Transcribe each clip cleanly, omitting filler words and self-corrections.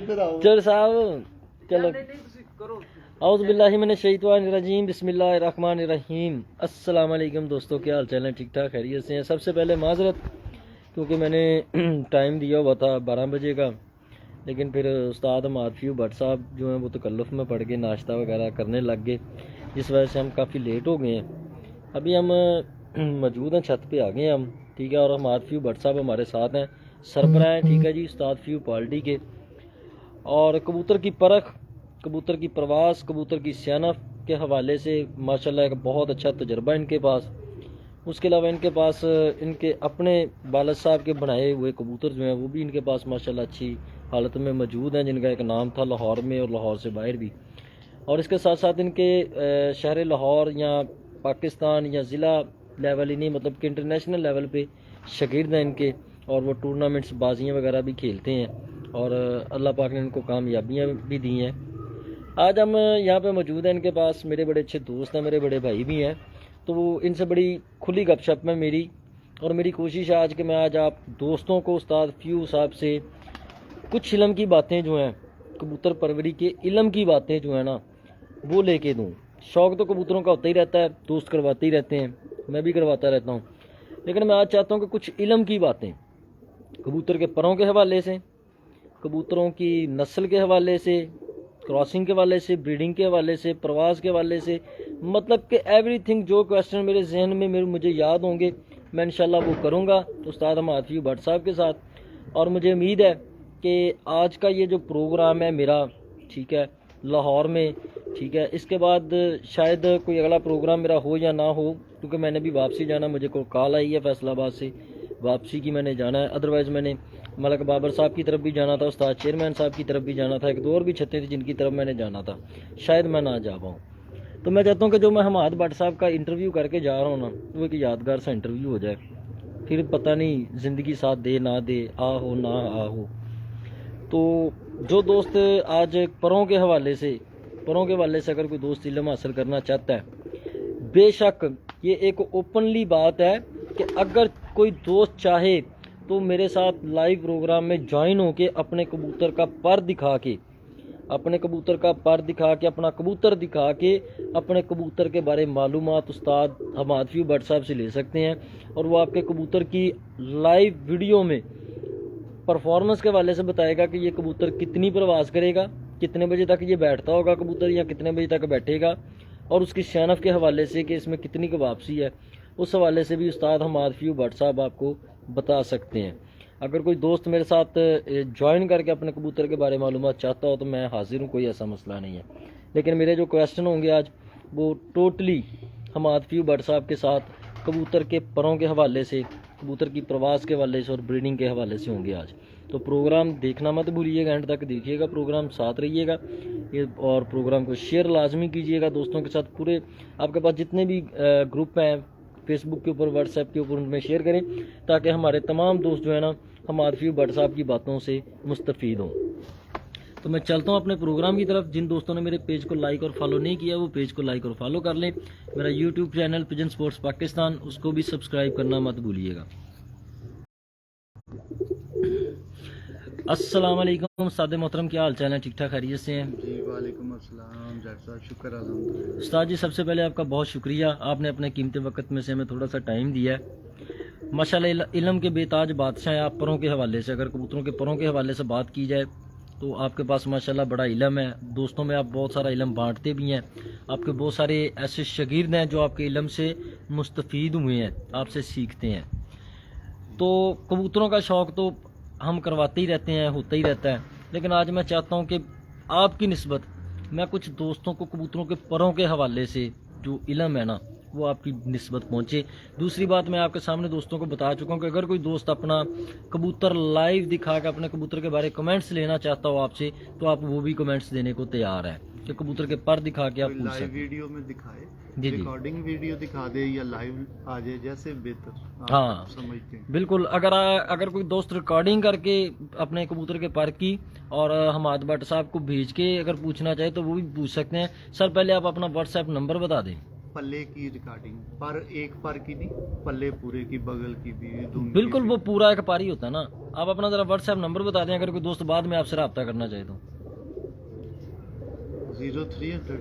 चल साहब चलो औज़ बिल्लाहि मिनश शैतानिर रजीम बिस्मिल्लाहिर रहमानिर रहीम। अस्सलाम वालेकुम दोस्तों, क्या हाल चाल है? ठीक ठाक खैरियत से हैं? सबसे पहले माजरत क्योंकि मैंने टाइम दिया हुआ था 12 बजे का, लेकिन फिर उस्ताद मारफ्यू भट्ट साहब जो हैं वो तकल्लुफ़ में पड़ गए, नाश्ता वगैरह करने लग गए, जिस वजह से हम काफ़ी लेट हो गए हैं। अभी हम मौजूद हैं, छत पे आ गए हैं हम, ठीक है। और मारफ्यू भट्ट साहब हमारे साथ हैं, सरबराह हैं, ठीक है जी, उस्ताद फ्यू पार्टी के। और कबूतर की परख, कबूतर की प्रवास, कबूतर की सियानत के हवाले से माशाल्लाह एक बहुत अच्छा तजर्बा इनके पास। उसके अलावा इनके पास इनके अपने वालिद साहब के बनाए हुए कबूतर जो हैं वो भी इनके पास माशाल्लाह अच्छी हालत में मौजूद हैं, जिनका एक नाम था लाहौर में और लाहौर से बाहर भी। और इसके साथ साथ इनके शहर लाहौर या पाकिस्तान या ज़िला लेवल ही नहीं, मतलब कि इंटरनेशनल लेवल पे शागिर्द हैं इनके, और वो टूर्नामेंट्स बाजियाँ वगैरह भी खेलते हैं, और अल्लाह पाक ने इनको कामयाबियाँ भी दी हैं। आज हम यहाँ पे मौजूद हैं इनके पास, मेरे बड़े अच्छे दोस्त हैं, मेरे बड़े भाई भी हैं, तो इनसे बड़ी खुली गपशप में मेरी, और मेरी कोशिश है आज कि मैं आज आप दोस्तों को उस्ताद फ्यू साहब से कुछ इल्म की बातें जो हैं, कबूतर परवरी के इल्म की बातें जो है ना वो लेके दूँ। शौक़ तो कबूतरों का होता ही रहता है, दोस्त करवाते ही रहते हैं, मैं भी करवाता रहता हूँ, लेकिन मैं आज चाहता हूँ कि कुछ इल्म की बातें कबूतर के परों के हवाले से, कबूतरों की नस्ल के हवाले से, क्रॉसिंग के हवाले से, ब्रीडिंग के हवाले से, प्रवास के हवाले से, मतलब कि एवरीथिंग जो क्वेश्चन मेरे जहन में मुझे याद होंगे मैं इंशाल्लाह वो करूँगा उस्ताद मारफ्यू भट्ट साहब के साथ। और मुझे उम्मीद है कि आज का ये जो प्रोग्राम है मेरा, ठीक है, लाहौर में, ठीक है, इसके बाद शायद कोई अगला प्रोग्राम मेरा हो या ना हो, क्योंकि मैंने भी वापसी जाना, मुझे को कॉल आई है फैसलाबाद से, वापसी की मैंने जाना है। अदरवाइज़ मैंने मलक बाबर साहब की तरफ भी जाना था, उस्ताद चेयरमैन साहब की तरफ भी जाना था, एक दो और भी छतें थी जिनकी तरफ मैंने जाना था, शायद मैं ना जा पाऊँ। तो मैं चाहता हूँ कि जो मैं हमाद भट्ट साहब का इंटरव्यू करके जा रहा हूँ ना, वो एक यादगार सा इंटरव्यू हो जाए, फिर पता नहीं ज़िंदगी साथ दे ना दे, आ हो ना आ हो। तो जो दोस्त आज परों के हवाले से अगर कोई दोस्त इल्म हासिल करना चाहता है, बेशक ये एक ओपनली बात है कि अगर कोई दोस्त चाहे तो मेरे साथ लाइव प्रोग्राम में ज्वाइन होके अपने कबूतर का पर दिखा के, अपना कबूतर दिखा के अपने कबूतर के बारे में मालूमात उस्ताद हमाद फ्यू भट्ट साहब से ले सकते हैं, और वो आपके कबूतर की लाइव वीडियो में परफॉर्मेंस के वाले से बताएगा कि ये कबूतर कितनी प्रवास करेगा, कितने बजे तक ये बैठता होगा कबूतर, या कितने बजे तक बैठेगा, और उसकी सियानत के हवाले से कि इसमें कितनी की वापसी है, उस हवाले से भी उस्ताद हमाद फ्यू भट्ट साहब आपको बता सकते हैं। अगर कोई दोस्त मेरे साथ ज्वाइन करके अपने कबूतर के बारे में मालूमात चाहता हो तो मैं हाजिर हूँ, कोई ऐसा मसला नहीं है। लेकिन मेरे जो क्वेश्चन होंगे आज वो टोटली हमाद फ्यू भट्ट साहब के साथ कबूतर के परों के हवाले से, कबूतर की प्रवास के हवाले से और ब्रीडिंग के हवाले से होंगे आज। तो प्रोग्राम देखना मत भूलिएगा, एंड तक देखिएगा प्रोग्राम, साथ रहिएगा ये, और प्रोग्राम को शेयर लाजमी कीजिएगा दोस्तों के साथ। पूरे आपके पास जितने भी ग्रुप हैं फेसबुक के ऊपर, व्हाट्सएप के ऊपर, उनमें शेयर करें ताकि हमारे तमाम दोस्त जो है ना हमाद फ्यू भट्ट साहब की बातों से मुस्तफ़ीद हों। तो मैं चलता हूँ अपने प्रोग्राम की तरफ। जिन दोस्तों ने मेरे पेज को लाइक और फॉलो नहीं किया वो पेज को लाइक और फॉलो कर लें। मेरा YouTube channel pigeon sports Pakistan, उसको भी सब्सक्राइब करना मत भूलिएगा। अस्सलाम वालेकुम सादे मोहतरम, क्या हाल चाल है? ठीक ठाक खैरियत से हैं जी? वालेकुम अस्सलाम जट साहब, शुक्र अल्हम्दुलिल्लाह। उस्ताद जी सबसे पहले आपका बहुत शुक्रिया, आपने अपने कीमती वक्त में से हमें थोड़ा सा टाइम दिया है। माशाल्लाह इल्म के बेताज बादशाह हैं आप परों के हवाले से। अगर कबूतरों के परों के हवाले से बात की जाए तो आपके पास माशाल्लाह बड़ा इल्म है, दोस्तों में आप बहुत सारा इल्म बांटते भी हैं। आपके बहुत सारे ऐसे शागिर्द हैं जो आपके इल्म से मुस्तफ़ीद हुए हैं, आपसे सीखते हैं। तो कबूतरों का शौक़ तो हम करवाते ही रहते हैं, होता ही रहता है, लेकिन आज मैं चाहता हूँ कि आपकी निस्बत मैं कुछ दोस्तों को कबूतरों के परों के हवाले से जो इल्म है ना वो आपकी निस्बत पहुँचे। दूसरी बात, मैं आपके सामने दोस्तों को बता चुका हूँ कि अगर कोई दोस्त अपना कबूतर लाइव दिखा के अपने कबूतर के बारे कमेंट्स लेना चाहता हो आपसे, तो आप वो भी कमेंट्स देने को तैयार है कि कबूतर के पर दिखा के आप पूछ सकते हैं। लाइव वीडियो में दिखाए, जी रिकॉर्डिंग वीडियो दिखा दे या लाइव आ जाए, जैसे बेहतर हाँ समझते हैं। बिल्कुल, अगर कोई दोस्त रिकॉर्डिंग करके अपने कबूतर के पर की और हमाद भट्ट साहब को भेज के अगर पूछना चाहे तो वो भी पूछ सकते हैं। सर पहले आप अपना व्हाट्सएप नंबर बता दें। पल्ले की रिकॉर्डिंग, पर एक पर की नहीं, पल्ले पूरे की, बगल की भी, दुम की बिल्कुल, भी। वो पूरा एक पारी होता है ना। आप अपना जरा व्हाट्सएप नंबर बता दें अगर कोई दोस्त बाद में आपसे रब्ता करना चाहे तो। 0300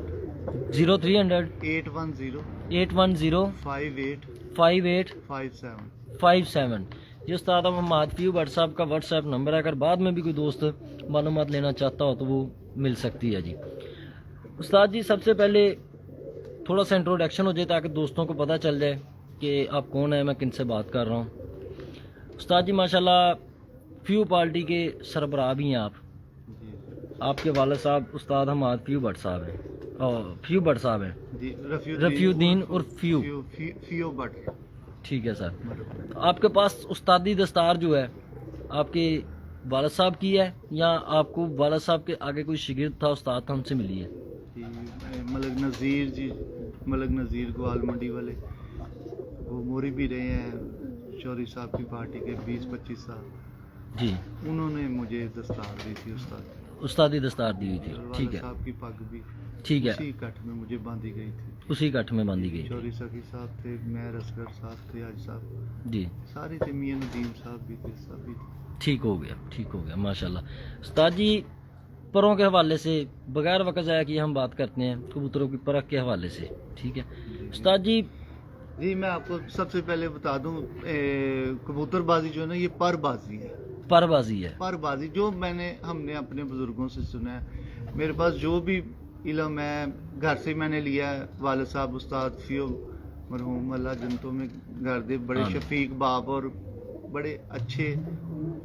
0300 810 810 5857। 5857। ये उस्ताद मोहम्मद फ्यू व्हाट्सएप का व्हाट्सएप नंबर है, अगर बाद में भी कोई दोस्त मालूमात लेना चाहता हो तो वो मिल सकती है जी। उस्ताद जी सबसे पहले थोड़ा सा इंट्रोडक्शन हो जाए ताकि दोस्तों को पता चल जाए कि आप कौन है, मैं किन से बात कर रहा हूँ। उस्ताद जी माशाल्लाह फ्यू पार्टी के सरबराह भी हैं आप। जी आपके वालिद साहब उस्ताद हमाद फ्यू भट्ट साहब हैं, और फ्यू भट्ट साहब हैं, जी, रफ़ीउद्दीन और फ्यू। FIEO but. ठीक है सर। तो आपके पास उस्तादी दस्तार जो है आपके वालिद साहब की है या आपको वालिद साहब के आगे कोई शिगिर्द था उस्ताद था उनसे मिली है? जी, मलक नज़ीर जी, मलक नज़ीर गोवाल मंडी वाले, वो मोरी भी रहे हैं चौधरी साहब की पार्टी के 20-25 साल। जी, उन्होंने मुझे दस्तार दी थी उस्ताद, उस्तादी दस्तार दी हुई थी। और ठीक वालिद है, साहब की पग भी ठीक है, उसी कट में मुझे बांधी गई थी। उसी कठ में बांधी गई थी। चौधरी सकी साहब थे, मैं असगर साहब थे, आज साहब जी, सारे थे, मियां नदीम साहब भी थे, सभी थे। ठीक हो गया, ठीक हो गया माशाल्लाह। उस्ताद जी परों के हवाले से बगैर वक़्त ज़ाया किए हम बात करते हैं कबूतरों की परख के हवाले से। ठीक है उस्ताद जी। जी, मैं आपको सबसे पहले बता दूं, कबूतरबाजी जो है ना, ये परबाजी है। परबाजी है। परबाजी जो हमने अपने बुजुर्गों से सुना है, मेरे पास जो भी इल्म है घर से मैंने लिया है। वालिद साहब उस्ताद फियो मरहूम अल्लाह जन्नतों में घर दे, बड़े आमीन। शफीक बाप और बड़े अच्छे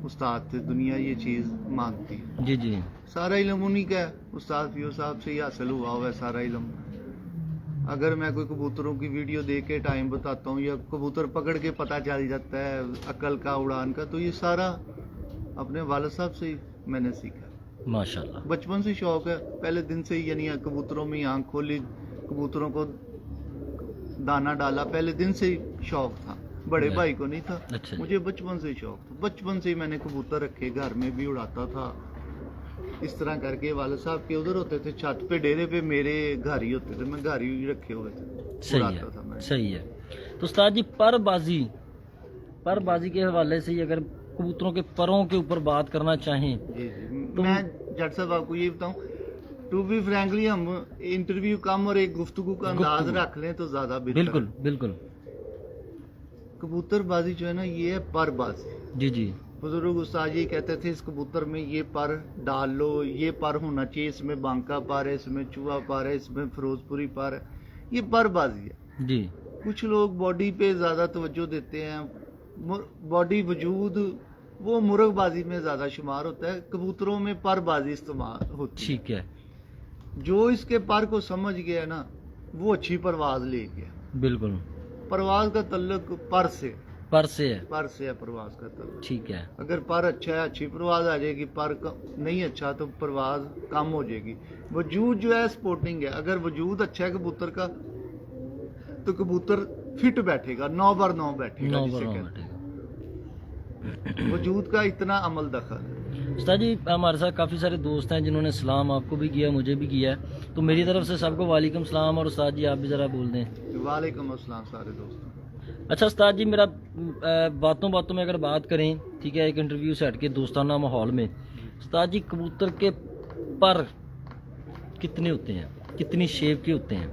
उस्ताद थे, दुनिया ये चीज़ मानती है। जी जी, सारा इल्म उन्हीं का है, उस्ताद फियो साहब से ही हासिल हुआ हुआ है सारा इल्म। अगर मैं कोई कबूतरों की वीडियो देख के टाइम बताता हूँ या कबूतर पकड़ के पता चल जाता है अकल का, उड़ान का, तो ये सारा अपने वालिद साहब से ही मैंने सीखा। माशाल्लाह। बचपन से शौक है, पहले दिन से ही, यानी कबूतरों में आंख खोली, कबूतरों को दाना डाला, पहले दिन से ही शौक था। बड़े अच्छा। भाई को नहीं था, अच्छा जी। मुझे बचपन से ही शौक था। बचपन से ही मैंने कबूतर रखे, घर में भी उड़ाता था। इस तरह करके वालिद साहब के उधर होते थे छत पे, डेरे पे मेरे घर ही होते थे, मैं घर ही रखे हुए थे, सही उड़ाता था है, मैं। सही है। तो उस्ताद जी परबाजी के हवाले से ही अगर कबूतरों के परों के ऊपर बात करना चाहें जी जी, तो- मैं जट साहब आपको ये बताऊं, टू बी फ्रैंकली, हम इंटरव्यू कम और एक गुफ्तगू का अंदाज गुफ्तगू। रख लें तो ज्यादा बेहतर बिल्कुल है। बिल्कुल। कबूतरबाजी जो है ना, ये है परबाजी। जी जी, बुजुर्ग उस्ताद ये कहते थे, इस कबूतर में ये पर डाल लो, ये पर होना चाहिए, इसमें बांका पर है, इसमें चूहा पर है, इसमें फिरोजपुरी पर है। ये परबाजी है। जी कुछ लोग बॉडी पे ज्यादा तवज्जो देते हैं, बॉडी वजूद वो मुर्गबाजी में ज्यादा शुमार होता है, कबूतरों में परबाजी इस्तेमाल होती है। ठीक है, जो इसके पर को समझ गया ना, वो अच्छी परवाज ले गया। बिल्कुल। परवाज का तल्लुक पर से है परवाज का तल्लुक। ठीक है, अगर पर अच्छा है, अच्छी परवाज आ जाएगी, नहीं अच्छा तो परवाज कम हो जाएगी। वजूद जो है स्पोर्टिंग है, अगर वजूद अच्छा है कबूतर का तो कबूतर फिट बैठेगा, 9/9 बैठेगा, 9 जिसे पर 9 कहते बैठेगा। हैं। वजूद का इतना अमल दखल है। उस्ताद जी हमारे साथ काफ़ी सारे दोस्त हैं जिन्होंने सलाम आपको भी किया, मुझे भी किया है, तो मेरी तरफ से सबको वालेकुम सलाम। और उस्ताद जी आप भी ज़रा बोल दें। वालेकुम अस्सलाम सारे दोस्तों। अच्छा उस्ताद जी, मेरा बातों बातों में अगर बात करें, ठीक है, एक इंटरव्यू से हट के दोस्ताना माहौल में, उस्ताद जी कबूतर के पर कितने होते हैं, कितनी शेप के होते हैं?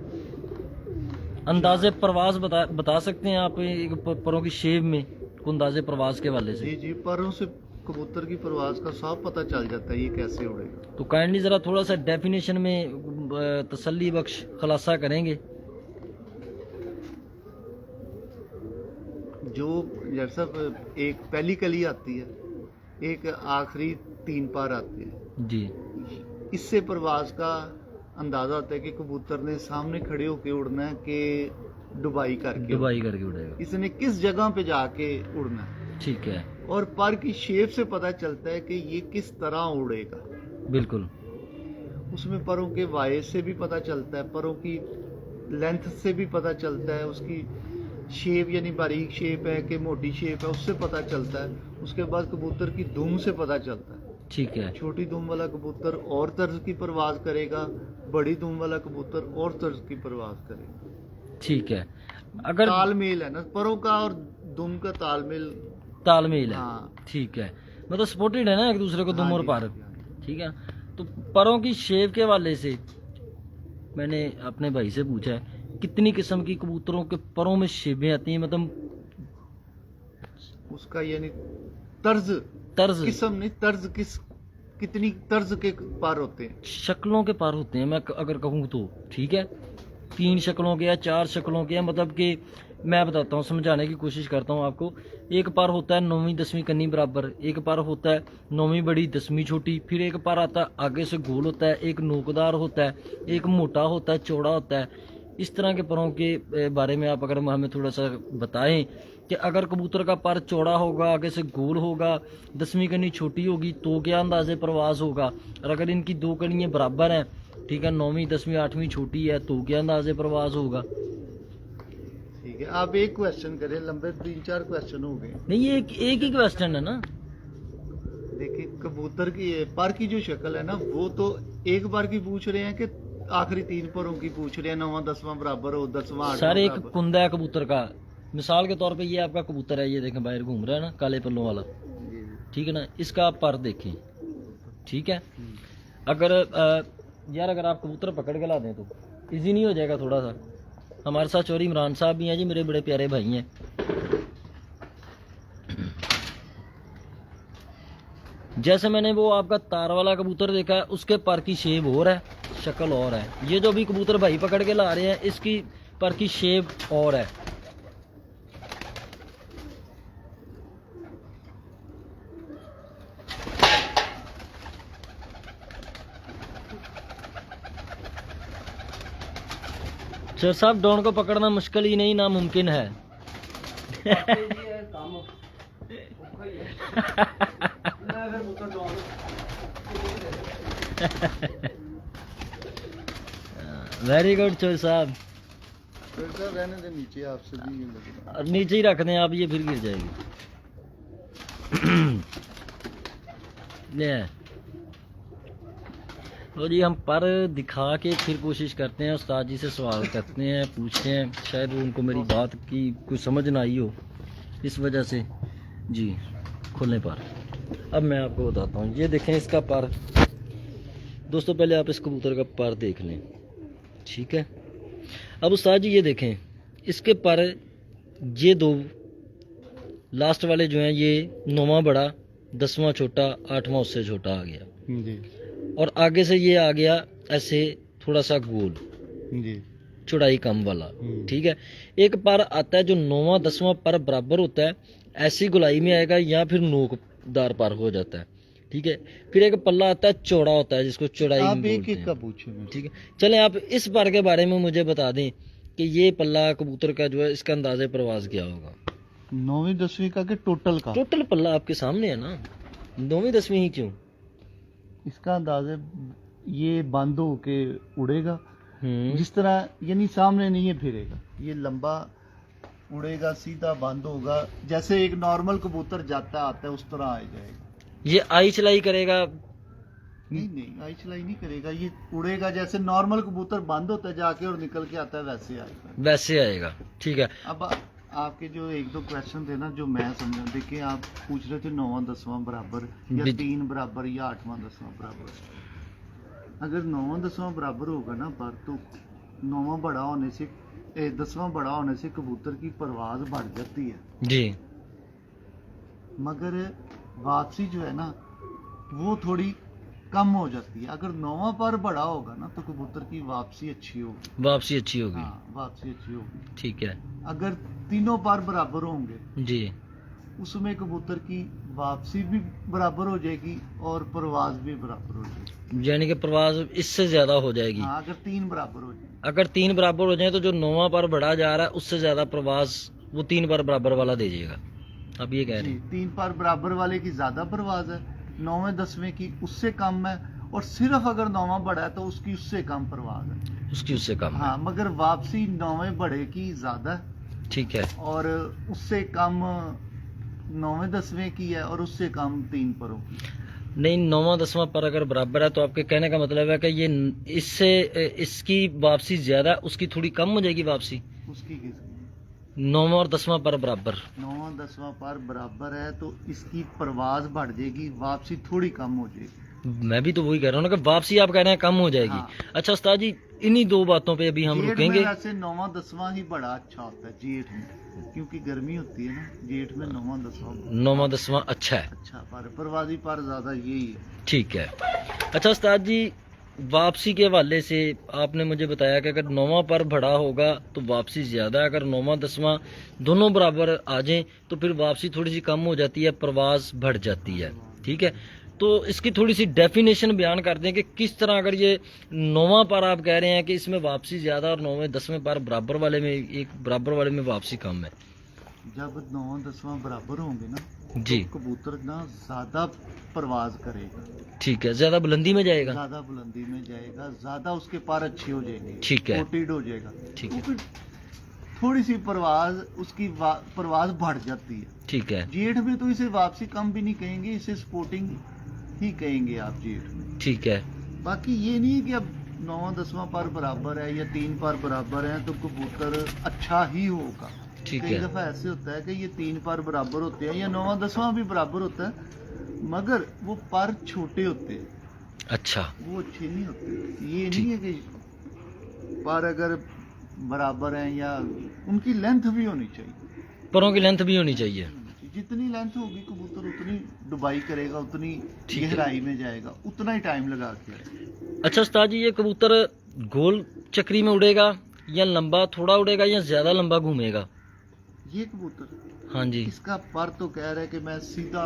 अंदाजे परवाज बता सकते हैं आप एक परों की शेप में को अंदाजे परवाज के वाले जी से? जी, परों से कबूतर की परवाज का साफ पता चल जाता है ये कैसे उड़ेगा। तो काइंडली ज़रा थोड़ा सा डेफिनेशन में तसल्ली बख्श खुलासा करेंगे। जो जैसा एक पहली कली आती है, एक आखिरी 3 पार आते हैं, जी इससे परवाज का अंदाजा होता है कि कबूतर ने सामने खड़े होके उड़ना है कि डुबाई करके दुबई करके उड़ेगा। इसने किस जगह पे जाके उड़ना है। ठीक है, और पर की शेप से पता चलता है कि ये किस तरह उड़ेगा। बिल्कुल। उसमें परों के वाइज से भी पता चलता है, परों की लेंथ से भी पता चलता है, उसकी शेप यानी बारीक शेप है कि मोटी शेप है उससे पता चलता है। उसके बाद कबूतर की दुम से पता चलता है। ठीक है, छोटी दुम वाला कबूतर और तर्ज की परवाज करेगा, बड़ी दुम वाला कबूतर और तर्ज की परवाज करेगा। ठीक है। अगर तालमेल है ना परों का और दुम का तालमेल। तालमेल है, हाँ ठीक है, मतलब सपोर्टेड है ना एक दूसरे को, दुम हाँ और जी, पर, हाँ जी, हाँ जी। ठीक है। तो परों की शेप के हवाले से मैंने अपने भाई से पूछा है कितनी किस्म की कबूतरों के परों में शेपें आती हैं, मतलब उसका यानी तर्ज, तर्ज, किस्म नहीं तर्ज, कितनी तर्ज के पार होते हैं। शक्लों के पर होते हैं, मैं अगर कहूँ तो, ठीक है, 3 शक्लों के या 4 शक्लों के, मतलब कि मैं बताता हूँ, समझाने की कोशिश करता हूँ आपको। एक पर होता है 9वीं 10वीं कन्नी बराबर, एक पर होता है 9वीं बड़ी 10वीं छोटी, फिर एक पर आता है आगे से गोल होता है, एक नोकदार होता है, एक मोटा होता है, चौड़ा होता है। इस तरह के परों के बारे में आप अगर हमें थोड़ा सा बताएं कि अगर कबूतर का पर चौड़ा होगा, आगे से गोल होगा, 10वीं कन्नी छोटी होगी तो क्या अंदाजे प्रवास होगा, और अगर इनकी 2 कन्नियाँ बराबर हैं, ठीक है, 9वीं 10वीं 8वीं छोटी है तो क्या अंदाजे प्रवास होगा। ठीक है, आप एक क्वेश्चन करें, लंबे 3-4 क्वेश्चन हो गए। नहीं, ये एक ही क्वेश्चन है ना। देखिए कबूतर की पर की जो शक्ल है ना, वो तो एक बार की पूछ रहे हैं कि आखिरी 3 परों की पूछ रहे हैं, 9वां 10वां बराबर हो, 10वां 8वां सर एक बराबर। कुंदा है कबूतर का, मिसाल के तौर पे ये आपका कबूतर है, ये देखें बाहर घूम रहा है ना, काले पल्लों वाला, जी, ठीक है ना, इसका आप पर देखें, ठीक है। अगर यार अगर आप कबूतर पकड़ के ला दें तो इजी नहीं हो जाएगा थोड़ा सा। हमारे साथ चौधरी इमरान साहब भी हैं जी, मेरे बड़े प्यारे भाई हैं। जैसे मैंने वो आपका तार वाला कबूतर देखा है, उसके पर की शेप और है, शक्ल और है। ये जो भी कबूतर भाई पकड़ के ला रहे हैं, इसकी पर की शेप और है। सर साहब डॉन को पकड़ना मुश्किल ही नहीं, नामुमकिन है। वेरी गुड चोर साहब। फिर सर रहने दे, नीचे आपसे भी ये लग रहा और नीचे ही रख दें आप, ये फिर गिर जाएगी। ले तो जी हम पर दिखा के फिर कोशिश करते हैं, उस्ताद जी से सवाल करते हैं, पूछते हैं, शायद वो उनको मेरी बात की कुछ समझ ना आई हो, इस वजह से जी। खोलने पर अब मैं आपको बताता हूँ, ये देखें इसका पर। दोस्तों पहले आप इस कबूतर का पर देख लें, ठीक है। अब उस्ताद जी ये देखें इसके पर, ये 2 लास्ट वाले जो हैं, ये 9वां बड़ा, 10वां छोटा, 8वां उससे छोटा आ गया, है जी और आगे से ये आ गया ऐसे थोड़ा सा गोल, जी। चौड़ाई कम वाला, ठीक है। एक पर आता है जो 9वां 10वां पर बराबर होता है, ऐसी गोलाई में आएगा, या फिर नोकदार पर हो जाता है, ठीक है। फिर एक पल्ला आता है चौड़ा होता है, जिसको चौड़ाई आप बोलते एक एक का हैं, पूछे। ठीक है। चलें आप इस पर के बारे में मुझे बता दें कि ये पल्ला कबूतर का जो है, इसका अंदाजे प्रवास क्या होगा। 9वीं 10वीं का कि टोटल का? टोटल पल्ला आपके सामने है ना, 9वीं 10वीं ही क्यों। इसका अंदाजा ये बंद होके उड़ेगा, हम्म, जिस तरह यानी सामने नहीं है फिरेगा, ये लंबा उड़ेगा, सीधा बंद होगा, जैसे एक नॉर्मल कबूतर जाता आता है उस तरह आ जाएगा। ये आई चलाई करेगा। नहीं नहीं, आई चलाई नहीं करेगा, ये उड़ेगा जैसे नॉर्मल कबूतर बंद होता है जाके और निकल के आता है, वैसे आएगा। वैसे आएगा, ठीक है। अब आपके जो 1-2 क्वेश्चन थे ना, जो मैं समझा, देखिए आप पूछ रहे थे 9वां 10वां बराबर या जी। 3 बराबर या 8वां 10वां बराबर। अगर 9वां 10वां बराबर होगा ना पर, तो 9वां बड़ा होने से 10वां बड़ा होने से कबूतर की परवाज बढ़ जाती है जी, मगर वापसी जो है ना वो थोड़ी कम हो जाती है। अगर 9वां पर बड़ा होगा ना तो कबूतर की वापसी अच्छी होगी। वापसी अच्छी होगी, हाँ, वापसी अच्छी होगी। ठीक है अगर तीनों पर बराबर होंगे जी। उसमें कबूतर की वापसी भी बराबर हो जाएगी और परवाज भी बराबर हो जाएगी। यानी कि प्रवास इससे ज्यादा हो जाएगी। हाँ, अगर 3 बराबर हो जाए। अगर 3 बराबर हो जाए तो जो 9वां पर बढ़ा जा रहा है उससे ज्यादा प्रवास वो 3 पर बराबर वाला दे जाएगा, अब ये कह रहे हैं। 3 पर बराबर वाले की ज्यादा परवाज है, 9वें 10वें की उससे कम है, और सिर्फ अगर 9वां बड़ा है तो उसकी उससे कम परवाज है, उसकी उससे कम है। हाँ, मगर वापसी 9वें बड़े की ज्यादा है ठीक है, और उससे कम 9वें 10वें की है और उससे कम 3 परों की। नहीं, 9वां 10वां पर अगर बराबर है तो आपके कहने का मतलब है कि ये इससे इसकी वापसी ज्यादा, उसकी थोड़ी कम हो जाएगी वापसी। उसकी किसकी 9वां और 10वां पर बराबर। 9वां 10वां पर बराबर है तो इसकी परवाज बढ़ जाएगी, वापसी थोड़ी कम हो जाएगी। मैं भी तो वही कह रहा हूँ ना कि वापसी आप कह रहे हैं कम हो जाएगी। हाँ। अच्छा उस्ताद जी, इन्हीं दो बातों पे अभी हम जेठ रुकेंगे। में वैसे 9वां 10वां ही बड़ा अच्छा होता है जेठ में, क्योंकि गर्मी होती है ना, जेठ में 9वां 10वां 9वां 10वां अच्छा है। अच्छा पर परवाजी पर ज्यादा यही है। ठीक है। अच्छा उस्ताद जी, वापसी के हवाले से आपने मुझे बताया कि अगर 9वां पर बड़ा होगा तो वापसी ज्यादा है, अगर 9वां 10वां दोनों बराबर आ जाएं तो फिर वापसी थोड़ी सी कम हो जाती है, प्रवास बढ़ जाती है। ठीक है, तो इसकी थोड़ी सी डेफिनेशन बयान कर दें कि किस तरह, अगर ये 9वां पर आप कह रहे हैं कि इसमें वापसी ज्यादा और 9वें 10वें पर बराबर वाले में, एक बराबर वाले में वापसी कम है। जब 9वां 10वां बराबर होंगे ना जी। तो कबूतर ना ज्यादा परवाज करेगा, ठीक है, ज्यादा बुलंदी में जाएगा। ज्यादा बुलंदी में जाएगा, ज्यादा उसके पर अच्छे हो जाएंगे, ठीक है। कोटेड हो जाएगा। ठीक तो है। फिर थोड़ी सी परवाज उसकी परवाज बढ़ जाती है। ठीक है। जेठ में तो इसे वापसी कम भी नहीं कहेंगे, इसे स्पोर्टिंग ही कहेंगे आप जेठ में। ठीक है। बाकी ये नहीं है कि अब 9वां 10वां पर बराबर है या 3 पर बराबर है तो कबूतर अच्छा ही होगा। ठीक कई है। दफा ऐसे होता है कि ये 3 पर बराबर होते हैं या 9वां 10वां भी बराबर होता है, मगर वो पर छोटे होते हैं, अच्छा। वो अच्छे नहीं होते। ये नहीं है कि पर अगर बराबर हैं या उनकी लेंथ भी होनी चाहिए, परों की लेंथ भी होनी चाहिए। जितनी लेंथ होगी कबूतर उतनी डुबाई करेगा, उतनी ठीक है। गहराई में जाएगा, उतना ही टाइम लगा के आएगा। अच्छा उस्ताद जी, ये कबूतर गोल चक्री में उड़ेगा या लंबा थोड़ा उड़ेगा या ज्यादा लंबा घूमेगा? ये कबूतर हाँ जी, इसका पर तो कह रहा है कि मैं सीधा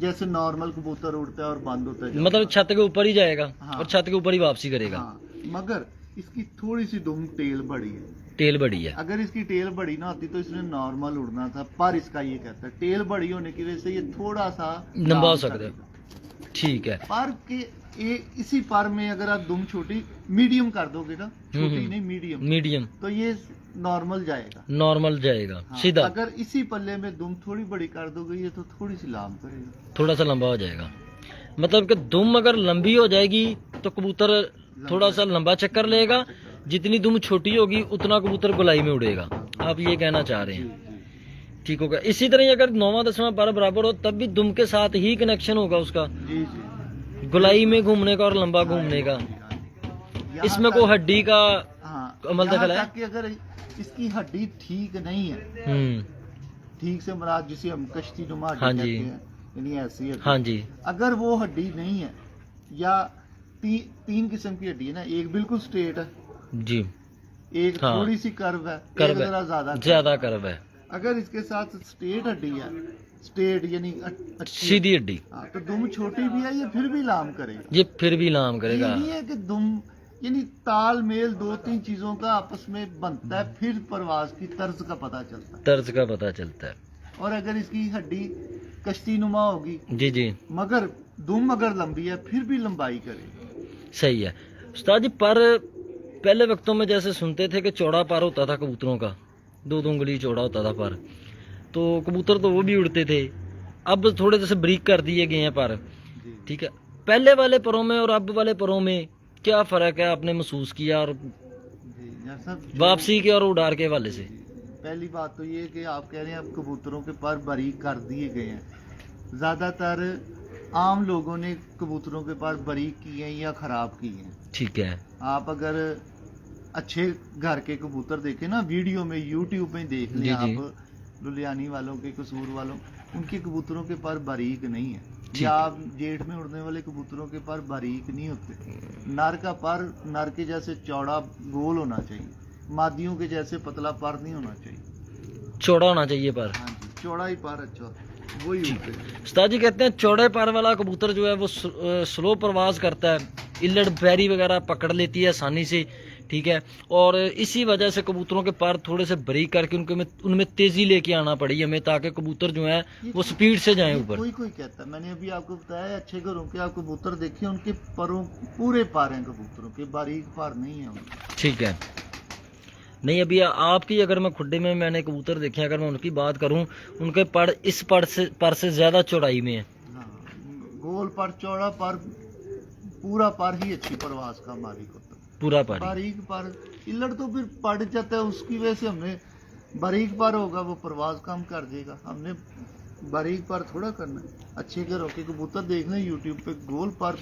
जैसे नॉर्मल कबूतर उड़ता है और बंद होता है मतलब छत के ऊपर ही जाएगा। हाँ। और छत के ऊपर ही वापसी करेगा। हाँ, मगर इसकी थोड़ी सी दुम टेल बड़ी है। टेल बड़ी है। अगर इसकी टेल बड़ी ना होती तो इसने नॉर्मल उड़ना था, पर इसका ये कहता है टेल बड़ी होने की वजह से ये थोड़ा सा लंबा हो लाम सकता है। करेगा। ठीक है। पर के इसी पर में अगर आप दुम छोटी मीडियम कर दोगे ना, छोटी नहीं मीडियम, मीडियम तो ये नॉर्मल जाएगा। नॉर्मल जाएगा। हाँ, सीधा। अगर इसी पल्ले में दुम थोड़ी बड़ी कर दोगे ये तो थोड़ी सी लाम करेगा, थोड़ा सा लंबा हो जाएगा। मतलब कि दुम अगर लंबी हो जाएगी तो कबूतर थोड़ा सा लंबा चक्कर लेगा, जितनी दुम छोटी होगी उतना कबूतर गोलाई में उड़ेगा। आप ये कहना चाह रहे हैं। ठीक होगा। इसी तरह अगर 9वां 10वां पर बराबर हो तब भी दुम के साथ ही कनेक्शन होगा उसका, जी जी, गोलाई में घूमने का और लंबा घूमने का। यहाँ इसमें तक- कोई हड्डी का हाँ, अमल यहाँ दखल है? तक कि अगर इसकी हड्डी ठीक नहीं है, हम्म। ठीक से मुराद जिसे हम कश्ती नुमा हड्डी हाँ कहते जी। हैं, यानी ऐसी हड्डी, हाँ जी। अगर वो हड्डी नहीं है या तीन किस्म की हड्डी है ना, एक बिल्कुल स्ट्रेट है, जी। एक हाँ। थोड़ी सी कर्व है, एक कर्व जरा है, ज्यादा ज्यादा कर्व है। अगर इसके साथ स्ट्रेट हड्डी है, स्ट्रेट यानी अच्छी, सीधी हड्डी, हाँ, तो दुम छोटी भी है ये फिर भी लाम करेगा। ये फिर भी लाम ये करेगा। नहीं है कि दुम यानी तालमेल 2-3 चीजों का आपस में बनता है, फिर परवाज की तर्ज का पता चलता है। तर्ज का पता चलता है। और अगर इसकी हड्डी कश्ती नुमा होगी जी जी, मगर दुम अगर लंबी है फिर भी लंबाई करेगी। सही है उस्ताद जी। पर पहले वक्तों में जैसे सुनते थे कि चौड़ा पर होता था कबूतरों का, 2 उंगली चौड़ा होता था पर, तो कबूतर तो वो भी उड़ते थे। अब थोड़े जैसे ब्रीक कर दिए गए हैं पर। जी ठीक है, पहले वाले परों में और अब वाले परों में क्या फर्क है आपने महसूस किया, और जी जैसा वापसी के और उड़ार के हवाले से? पहली बात तो ये कि आप कह रहे हैं अब कबूतरों के पर बारीक कर दिए गए हैं। ज्यादातर आम लोगों ने कबूतरों के पर बारीक किए हैं या खराब किए हैं। ठीक है। आप अगर अच्छे घर के कबूतर देखें ना, वीडियो में यूट्यूब में देख लें जी, जी। आप, लुधियानी वालों के, कसूर वालों, उनके कबूतरों के पर बारीक नहीं है। ठीक या है। आप जेठ में उड़ने वाले कबूतरों के पर बारीक नहीं होते। नर का पर नर के जैसे चौड़ा गोल होना चाहिए, मादियों के जैसे पतला पर नहीं होना चाहिए। चौड़ा होना चाहिए पर। हाँ जी, चौड़ा ही पर अच्छा होता है, वही ठीक होते हैं। उस्ताद जी कहते हैं चौड़े पर वाला कबूतर जो है वो स्लो प्रवास करता है, इल्लड़ बैरी वगैरह पकड़ लेती है आसानी से। ठीक है, और इसी वजह से कबूतरों के पर थोड़े से बारीक करके उनमें तेजी लेके आना पड़ी हमें, ताकि कबूतर जो है वो स्पीड से जाएं ऊपर। कोई कोई कहता है, मैंने अभी आपको बताया, अच्छे घरों के आप कबूतर देखिए, उनके परों पूरे पर हैं कबूतरों के, बारीक पर नहीं है उनके। ठीक है। नहीं, अभी आपकी अगर मैं खुड्डे में मैंने कबूतर देखे हैं, अगर मैं उनकी बात करूं, उनके पर इस पर से ज्यादा चौड़ाई में है। हाँ, गोल पर, चौड़ा पर, पूरा पर ही अच्छी परवाज का मालिक होता है। पूरा पारी। बारीक पर इल्लड़ तो फिर पड़ जाता है, उसकी वजह से हमने बारीक पर होगा वो परवाज कम कर देगा, हमने बारीक पर थोड़ा करना है। अच्छे घरों के कबूतर देख लें यूट्यूब पे, गोल पर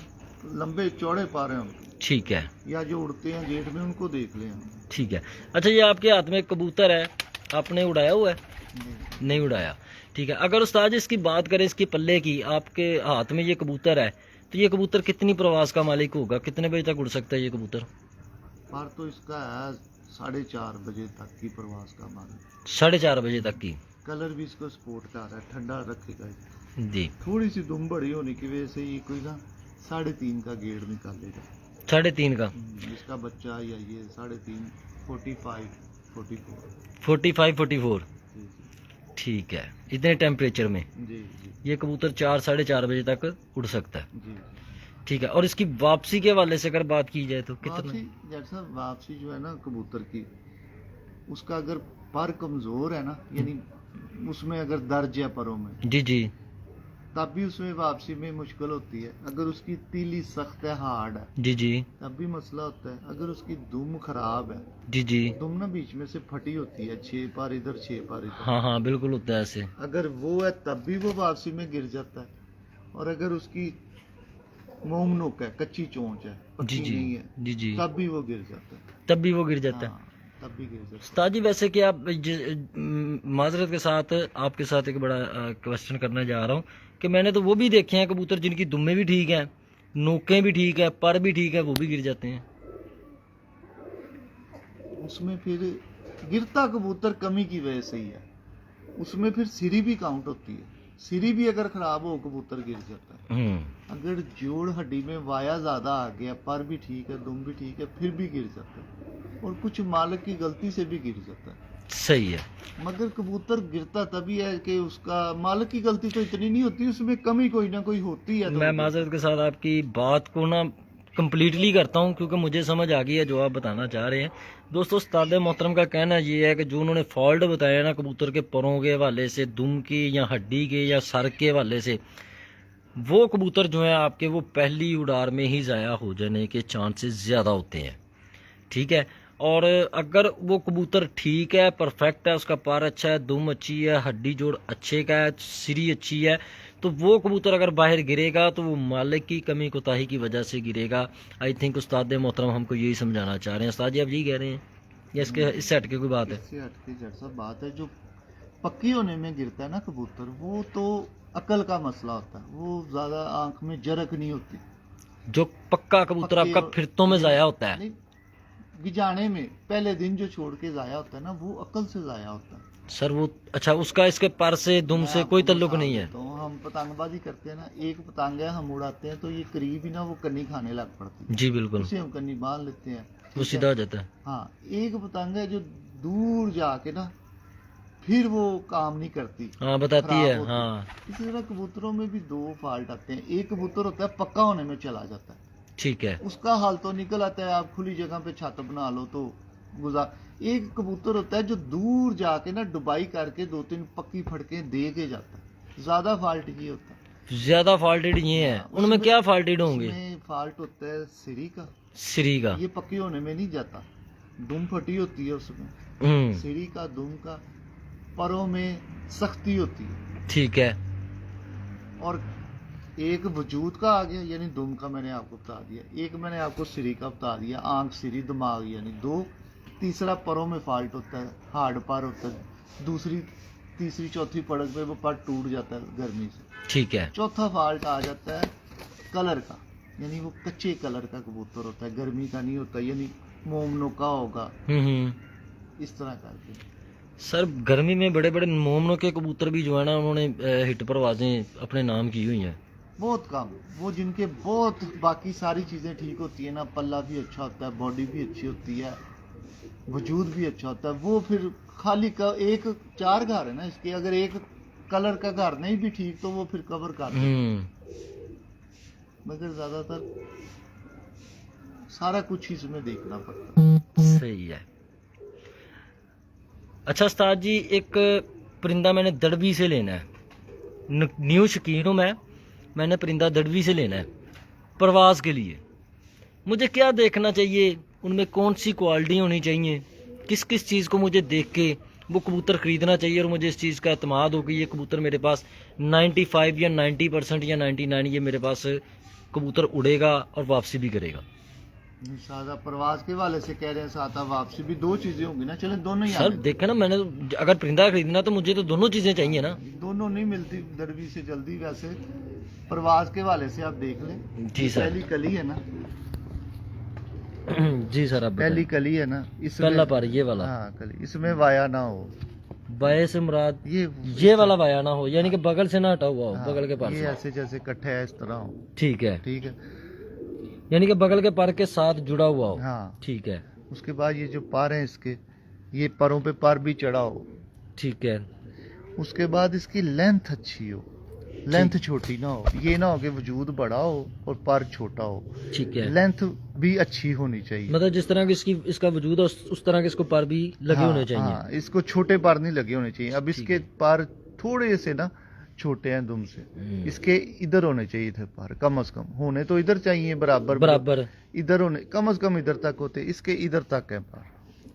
लंबे चौड़े पर हैं उनके, ठीक है, या जो उड़ते हैं गेट में उनको देख लें हम। ठीक है। अच्छा, ये आपके हाथ में एक कबूतर है, आपने उड़ाया हुआ है? नहीं उड़ाया, ठीक है। अगर उस्ताद जी इसकी बात करें, इसकी पल्ले की, आपके हाथ में ये कबूतर है, तो ये कबूतर कितनी प्रवास का मालिक होगा? कितने बजे तक उड़ सकता है ये कबूतर? पर तो इसका है 4:30 बजे तक की प्रवास का मालिक। 4:30 बजे तक की? कलर भी इसको स्पोर्ट का आ रहा है, ठंडा रखेगा ये। जी। थोड़ी सी दुम बड़ी होने की वजह से ये कोई ना 3.5 का गेड़ निकालेगा। 3.5 का? इसका बच्चा या ये 3.5, 45, 44। 45-44, जी ठीक है। इतने टेम्परेचर में जी जी ये कबूतर 4-4:30 बजे तक उड़ सकता है, जी। ठीक है। और इसकी वापसी के हवाले से अगर बात की जाए तो कितना? वापसी, जैसा वापसी जो है ना कबूतर की, उसका अगर पर कमजोर है ना, यानी उसमें अगर दर्ज है परों में, जी जी तब भी उसमें वापसी में मुश्किल होती है। अगर उसकी तीली सख्त है, हार्ड है, जी जी तब भी मसला होता है। अगर उसकी दुम खराब है, जी जी, दुम ना बीच में से फटी होती है, 6 पार इधर 6 पार इधर, हाँ हाँ बिल्कुल होता है ऐसे। अगर वो है तब भी वो वापसी में गिर जाता है। और अगर उसकी मोमनुक है, कच्ची चोंच है, जी पक्की जी नहीं है, जी जी, तब भी वो गिर जाता है। तब भी वो गिर जाता है। हाँ, तब भी गिर जाता है। उस्ताद जी, वैसे कि आप माजरत के साथ आपके साथ एक बड़ा क्वेश्चन करने जा रहा हूँ कि मैंने तो वो भी देखे हैं कबूतर जिनकी दुम्मे भी ठीक हैं, नोकें भी ठीक है, पर भी ठीक है, वो भी गिर जाते हैं। उसमें फिर गिरता कबूतर कमी की वजह से ही है, उसमें फिर सिरी भी काउंट होती है। सिरी भी अगर खराब हो कबूतर गिर जाता है। अगर जोड़ हड्डी में वाया ज्यादा आ गया, पर भी ठीक है, दुम भी ठीक है, फिर भी गिर जाता है। और कुछ मालिक की गलती से भी गिर जाता है। सही है। मगर कबूतर गिरता तभी है कि उसका मालिक की गलती तो इतनी नहीं होती, उसमें कमी कोई ना कोई होती है। तो मैं माजरत के साथ आपकी बात को ना कंप्लीटली करता हूं, क्योंकि मुझे समझ आ गई है जो आप बताना चाह रहे हैं। दोस्तों, उस्ताद मोहतरम का कहना ये है कि जो उन्होंने फॉल्ट बताया ना कबूतर के परों के हवाले से, दुम की या हड्डी के या सर के हवाले से, वो कबूतर जो है आपके, वो पहली उड़ार में ही ज़ाया हो जाने के चांसेस ज़्यादा होते हैं, ठीक है। और अगर वो कबूतर ठीक है, परफेक्ट है, उसका पर अच्छा है, दुम अच्छी है, हड्डी जोड़ अच्छे का है, सिरी अच्छी है, तो वो कबूतर अगर बाहर गिरेगा तो वो मालिक की कमी कोताही की वजह से गिरेगा। आई थिंक उस्ताद मोहतरम हमको यही समझाना चाह रहे हैं। उस्ताद जी, आप यही कह रहे हैं या इससे हट के कोई बात है? इससे हटके जैसा बात है, जो पक्की होने में गिरता है ना कबूतर, वो तो अकल का मसला होता है। वो ज्यादा आंख में जरक नहीं होती। जो पक्का कबूतर पक्के आपका और- फिरतों में ज़ाया होता है? नहीं, गिजाने में पहले दिन जो छोड़ के जाया होता है ना, वो अकल से जाया होता है। सर वो अच्छा, उसका इसके पर से दुम मैं से कोई आपको ताल्लुक मिसाल नहीं है? देता हूँ, हम पतंगबाजी करते हैं ना, एक पतंग है, हम उड़ाते हैं तो ये करीब ही ना वो कन्नी खाने लग पड़ती है। जी बिल्कुल, उसे हम कन्नी बांध लेते हैं, वो ठीक सीधा है? हो जाता है। हाँ, एक पतंग है जो दूर जाके ना फिर वो काम नहीं करती, हाँ बताती खराब है, होती। हाँ इसी तरह कबूतरों में भी दो फॉल्ट आते हैं। एक कबूतर होता है पक्का होने में चला जाता है, ठीक है। उसका हाल तो निकल आता है, आप खुली जगह पे छत बना लो तो गुजार। एक कबूतर होता है जो दूर जाके ना डुबाई करके 2-3 पक्की फड़के दे के जाता है। ज्यादा फॉल्ट ये होता है। ज्यादा फॉल्टेड ये है, उनमें उसमें- क्या फॉल्टेड होंगे? उसमें फॉल्ट होता है सिरी का, श्री का? ये पक्की होने में नहीं जाता, दुम फटी होती है उसमें। हम्म, सिरी का, दुम का, परों में सख्ती होती है। ठीक है। और एक वजूद का आ गया, यानी दुम का मैंने आपको बता दिया, एक मैंने आपको सिरी का बता दिया, आंख, सिरी, दिमाग, यानी 2। तीसरा परों में फॉल्ट होता है, हार्ड पर होता है। दूसरी, तीसरी, चौथी पड़क पे वो पर टूट जाता है गर्मी से। ठीक है। चौथा फॉल्ट आ जाता है कलर का, यानी वो कच्चे कलर का कबूतर होता है, गर्मी का नहीं होता, यानी मोमनो का होगा, इस तरह करके। सर, गर्मी में बड़े बड़े मोमनों के कबूतर भी जो है ना, उन्होंने हिट परवाजें अपने नाम की हुई हैं। बहुत कम, वो जिनके बहुत बाकी सारी चीजें ठीक होती है ना, पल्ला भी अच्छा होता है, बॉडी भी अच्छी होती है, वजूद भी अच्छा होता है, वो फिर खाली एक 4 घर है ना इसके, अगर एक कलर का घर नहीं भी ठीक तो वो फिर कवर कर देते हैं। मगर ज्यादातर सारा कुछ इसमें देखना पड़ता है। सही है। अच्छा उस्ताद जी, एक परिंदा मैंने दड़बी से लेना है, न्यू शकीन हूँ मैं, मैंने परिंदा दड़वी से लेना है प्रवास के लिए, मुझे क्या देखना चाहिए, उनमें कौन सी क्वालिटी होनी चाहिए, किस किस चीज़ को मुझे देख के वो कबूतर ख़रीदना चाहिए और मुझे इस चीज़ का एतमाद हो कि ये कबूतर मेरे पास 95 या 90% या 99 ये मेरे पास कबूतर उड़ेगा और वापसी भी करेगा। सादा प्रवास के वाले से कह रहे हैं, सादा वापसी भी, दो चीजें होंगी ना, चले दोनों ही सर आने। देखा ना, मैंने अगर परिंदा खरीदना तो मुझे तो दोनों चीज़ें चाहिए ना। दोनों नहीं मिलती दरबी से जल्दी, वैसे प्रवास के वाले से आप देख लें। जी सर। पहली कली है ना, जी सर, आप पहली बताएं। कली है ना, इसमें पहला पर ये वाला हाँ कली, इसमें वाया ना हो, बाय से मुराद ये वाला वाया ना हो, यानी कि बगल से ना हटा हुआ हो, हाँ, बगल के पास ये से। ऐसे जैसे इकट्ठे है इस तरह हो, ठीक है, ठीक है। यानी कि बगल के पर के साथ जुड़ा हुआ हो। हाँ, ठीक है, उसके बाद ये जो पर है इसके, ये परों पे पर भी चढ़ा हो। ठीक है, उसके बाद इसकी लेंथ अच्छी हो, लेंथ छोटी ना हो, ये ना हो कि वजूद बड़ा हो और पर छोटा हो। ठीक है, लेंथ भी अच्छी होनी चाहिए, मतलब जिस तरह की इसका वजूद है उस तरह के इसको पर भी लगे होने चाहिए। हाँ, इसको छोटे पर नहीं लगे होने चाहिए। अब इसके पर थोड़े से ना छोटे हैं दुम से, इसके इधर होने चाहिए थे पर, कम से कम होने तो इधर चाहिए बराबर बराबर। इधर होने, कम से कम इधर तक होते, इसके इधर तक है पर।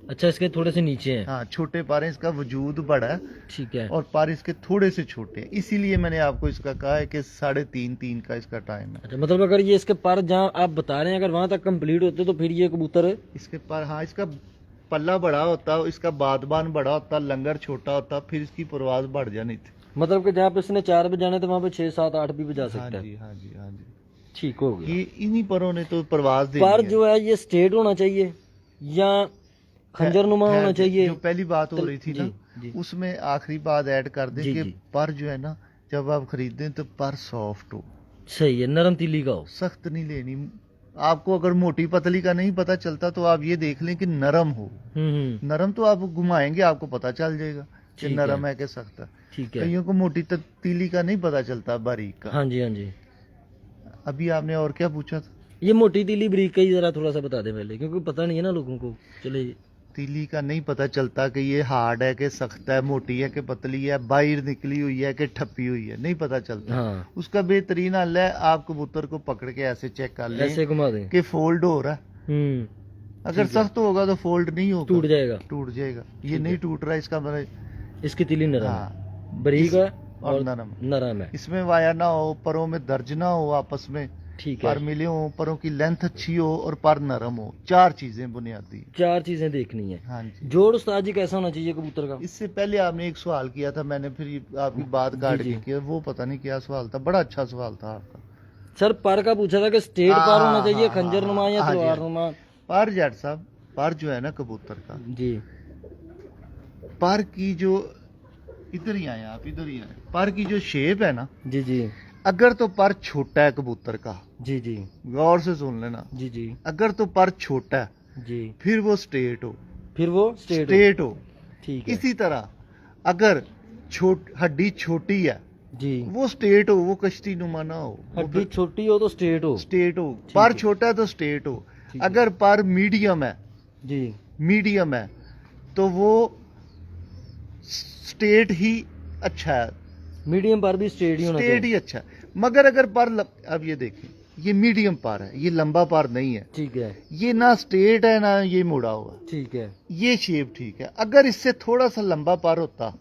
अच्छा, इसके थोड़े से नीचे हैं। हाँ, छोटे पर हैं, इसका वजूद बड़ा है ठीक है, और पर इसके थोड़े से छोटे हैं, इसीलिए मैंने आपको इसका कहा है कि 3.5 का इसका टाइम है। अच्छा, मतलब अगर ये इसके पर जहाँ आप बता रहे हैं अगर वहां तक कंप्लीट होते तो फिर ये कबूतर। इसके पर हाँ, इसका पल्ला बड़ा होता, इसका बादबान बड़ा होता, लंगर छोटा होता, फिर इसकी परवाज बढ़ जानी थी। मतलब कि जहाँ पे इसने 4 बजाने तो वहाँ पे 6, 7, 8 भी बजा हाँ सकता है। जी, हाँ जी, हाँ जी। ठीक हो गया। ये इन्हीं परों ने तो परवाज दी पर जो है ये स्ट्रेट होना चाहिए या खंजर नुमा होना चाहिए। जो पहली बात हो रही थी ना, जी। उसमें आखिरी बात ऐड कर दें जी, कि जी। पर जो है ना, जब आप खरीदें तो पर सॉफ्ट हो, सही है, नरम तीली का हो। सख्त नहीं लेनी। आपको अगर मोटी पतली का नहीं पता चलता तो आप ये देख लें कि नरम हो। नरम तो आप घुमाएंगे आपको पता चल जाएगा कि ठीक नरम है। है कि सख्त है। ठीक है। कईयों को मोटी तीली का नहीं पता चलता, बारीक का। हाँ जी, हाँ जी। अभी आपने और क्या पूछा था? ये मोटी तीली ब्रीक का ही जरा थोड़ा सा बता दे पहले, क्योंकि पता नहीं है ना लोगों को। चले, तीली का नहीं पता चलता कि ये हार्ड है कि सख्त है, मोटी है कि पतली है, बाहर निकली हुई है कि ठप्पी हुई है, नहीं पता चलता। हाँ, उसका बेहतरीन हल है, आप कबूतर को पकड़ के ऐसे चेक कर लें ऐसे घुमा दें। कि फोल्ड हो रहा है। अगर ठीक है। सख्त होगा तो फोल्ड नहीं होगा, टूट जाएगा। टूट जाएगा। ये ठीक नहीं है। टूट रहा, इसका मतलब इसकी तीली नरम है, हाँ, बरीक है और और नरम। नरम है। इसमें वाया ना हो, परों में दर्ज ना हो, आपस में ठीक पर है, मिले हो, परों की लेंथ अच्छी हो और पर नरम हो। 4 चीजें बुनियादी। 4 चीजें देखनी है। हाँ जी। जोड़ उस्ताद जी कैसा होना चाहिए कबूतर का? इससे पहले आपने एक सवाल किया था, मैंने फिर ये आपकी बात काट जी, के किया, वो पता नहीं क्या सवाल था, बड़ा अच्छा सवाल था आपका। सर पर का पूछा था कि स्ट्रेट पर होना चाहिए, हाँ, खंजर नुमा या हाँ जी, तलवार हाँ। नुमा? पर जट साहब, पर जो है ना कबूतर का, जी पर की जो, इधर ही आए आप, इधर ही आए, पर की जो शेप है ना, जी जी अगर तो पर छोटा है कबूतर का, जी जी गौर से सुन लेना, जी जी अगर तो पर छोटा है जी, फिर वो स्ट्रेट हो, फिर वो स्ट्रेट स्ट्रेट हो। ठीक है इसी तरह अगर हड्डी छोटी है जी। वो स्ट्रेट हो, वो कश्ती नुमा ना हो, हड्डी छोटी हो तो स्ट्रेट हो। स्ट्रेट हो। ठीक पर है। छोटा है तो स्ट्रेट हो। ठीक है। अगर पर मीडियम है, जी मीडियम है तो वो स्ट्रेट ही अच्छा है, मीडियम पर भी स्ट्रेट ही होना स्ट्रेट चाहिए। ही अच्छा है। मगर अगर अब ये देखें, ये मीडियम पर है, ये लंबा पर नहीं है, ठीक है, ये ना स्ट्रेट है ना ये मुड़ा हुआ, ठीक है। ये शेप ठीक है। अगर इससे थोड़ा सा लंबा पर होता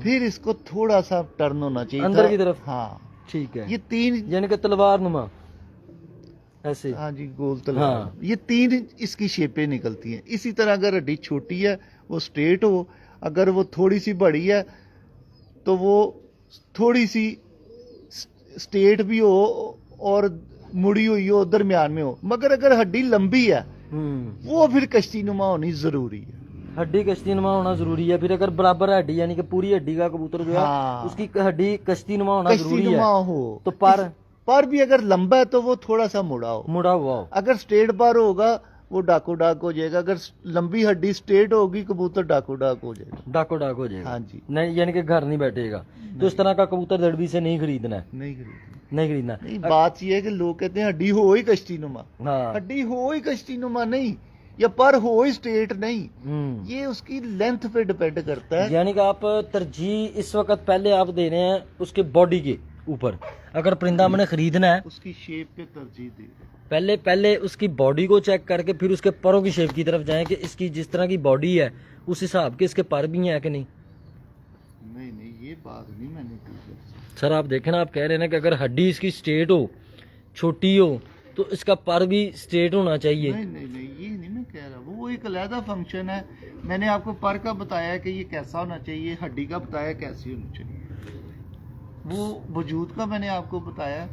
फिर इसको थोड़ा सा टर्न होना चाहिए अंदर था। की तरफ। हाँ, ठीक है, ये 3, यानी कि तलवार नुमा ऐसे। हाँ जी, गोल तलवार। हाँ। ये 3 इसकी शेपें निकलती हैं। इसी तरह अगर हड्डी छोटी है वो स्ट्रेट हो, अगर वो थोड़ी सी बड़ी है तो वो थोड़ी सी स्ट्रेट भी हो और मुड़ी हुई हो, दरमियान में हो। मगर अगर हड्डी लंबी है वो फिर कश्ती नुमा होनी जरूरी है। हड्डी कश्ती नुमा होना जरूरी है। फिर अगर बराबर हड्डी यानी कि पूरी हड्डी का कबूतर जो है हाँ। उसकी हड्डी कश्ती नुमा होना कश्ती जरूरी नुमा है। हो तो पर भी अगर लंबा है तो वो थोड़ा सा मुड़ा हो। मुड़ा हुआ हो। अगर स्ट्रेट पर होगा वो डाको डाक हो जाएगा। अगर लंबी हड्डी स्ट्रेट होगी कबूतर डाको डाक हो जाएगा। डाको डाक हो जाएगा। हाँ जी, नहीं, यानी कि घर नहीं बैठेगा। तो इस तरह का कबूतर दड़बी से नहीं खरीदना है। नहीं खरीदनी। नहीं खरीदना। नहीं, बात यह है कि लोग कहते हैं हड्डी हो ही कश्ती नुमा। हाँ। हड्डी हो ही कश्ती नुमा नहीं, या पर हो ही स्ट्रेट नहीं, ये उसकी लेंथ पे डिपेंड करता है। यानी कि आप तरजीह इस वक्त पहले आप दे रहे हैं उसके बॉडी के, ऊपर। अगर परिंदा हमने खरीदना है, उसकी शेप पे तरजीह दे। पहले उसकी बॉडी को चेक करके फिर उसके परों की शेप की तरफ जाएं कि इसकी जिस तरह की बॉडी है उस हिसाब के इसके पर भी हैं कि नहीं। नहीं ये बात नहीं मैंने की सर आप देखें ना, आप कह रहे हैं ना कि अगर हड्डी इसकी स्ट्रेट हो, छोटी हो, तो इसका पर भी स्ट्रेट होना चाहिए। नहीं ये नहीं मैं कह रहा, वो एक अलग फंक्शन है। मैंने आपको पर का बताया कि ये कैसा होना चाहिए, हड्डी का बताया कैसी होनी चाहिए, वो वजूद का मैंने आपको बताया।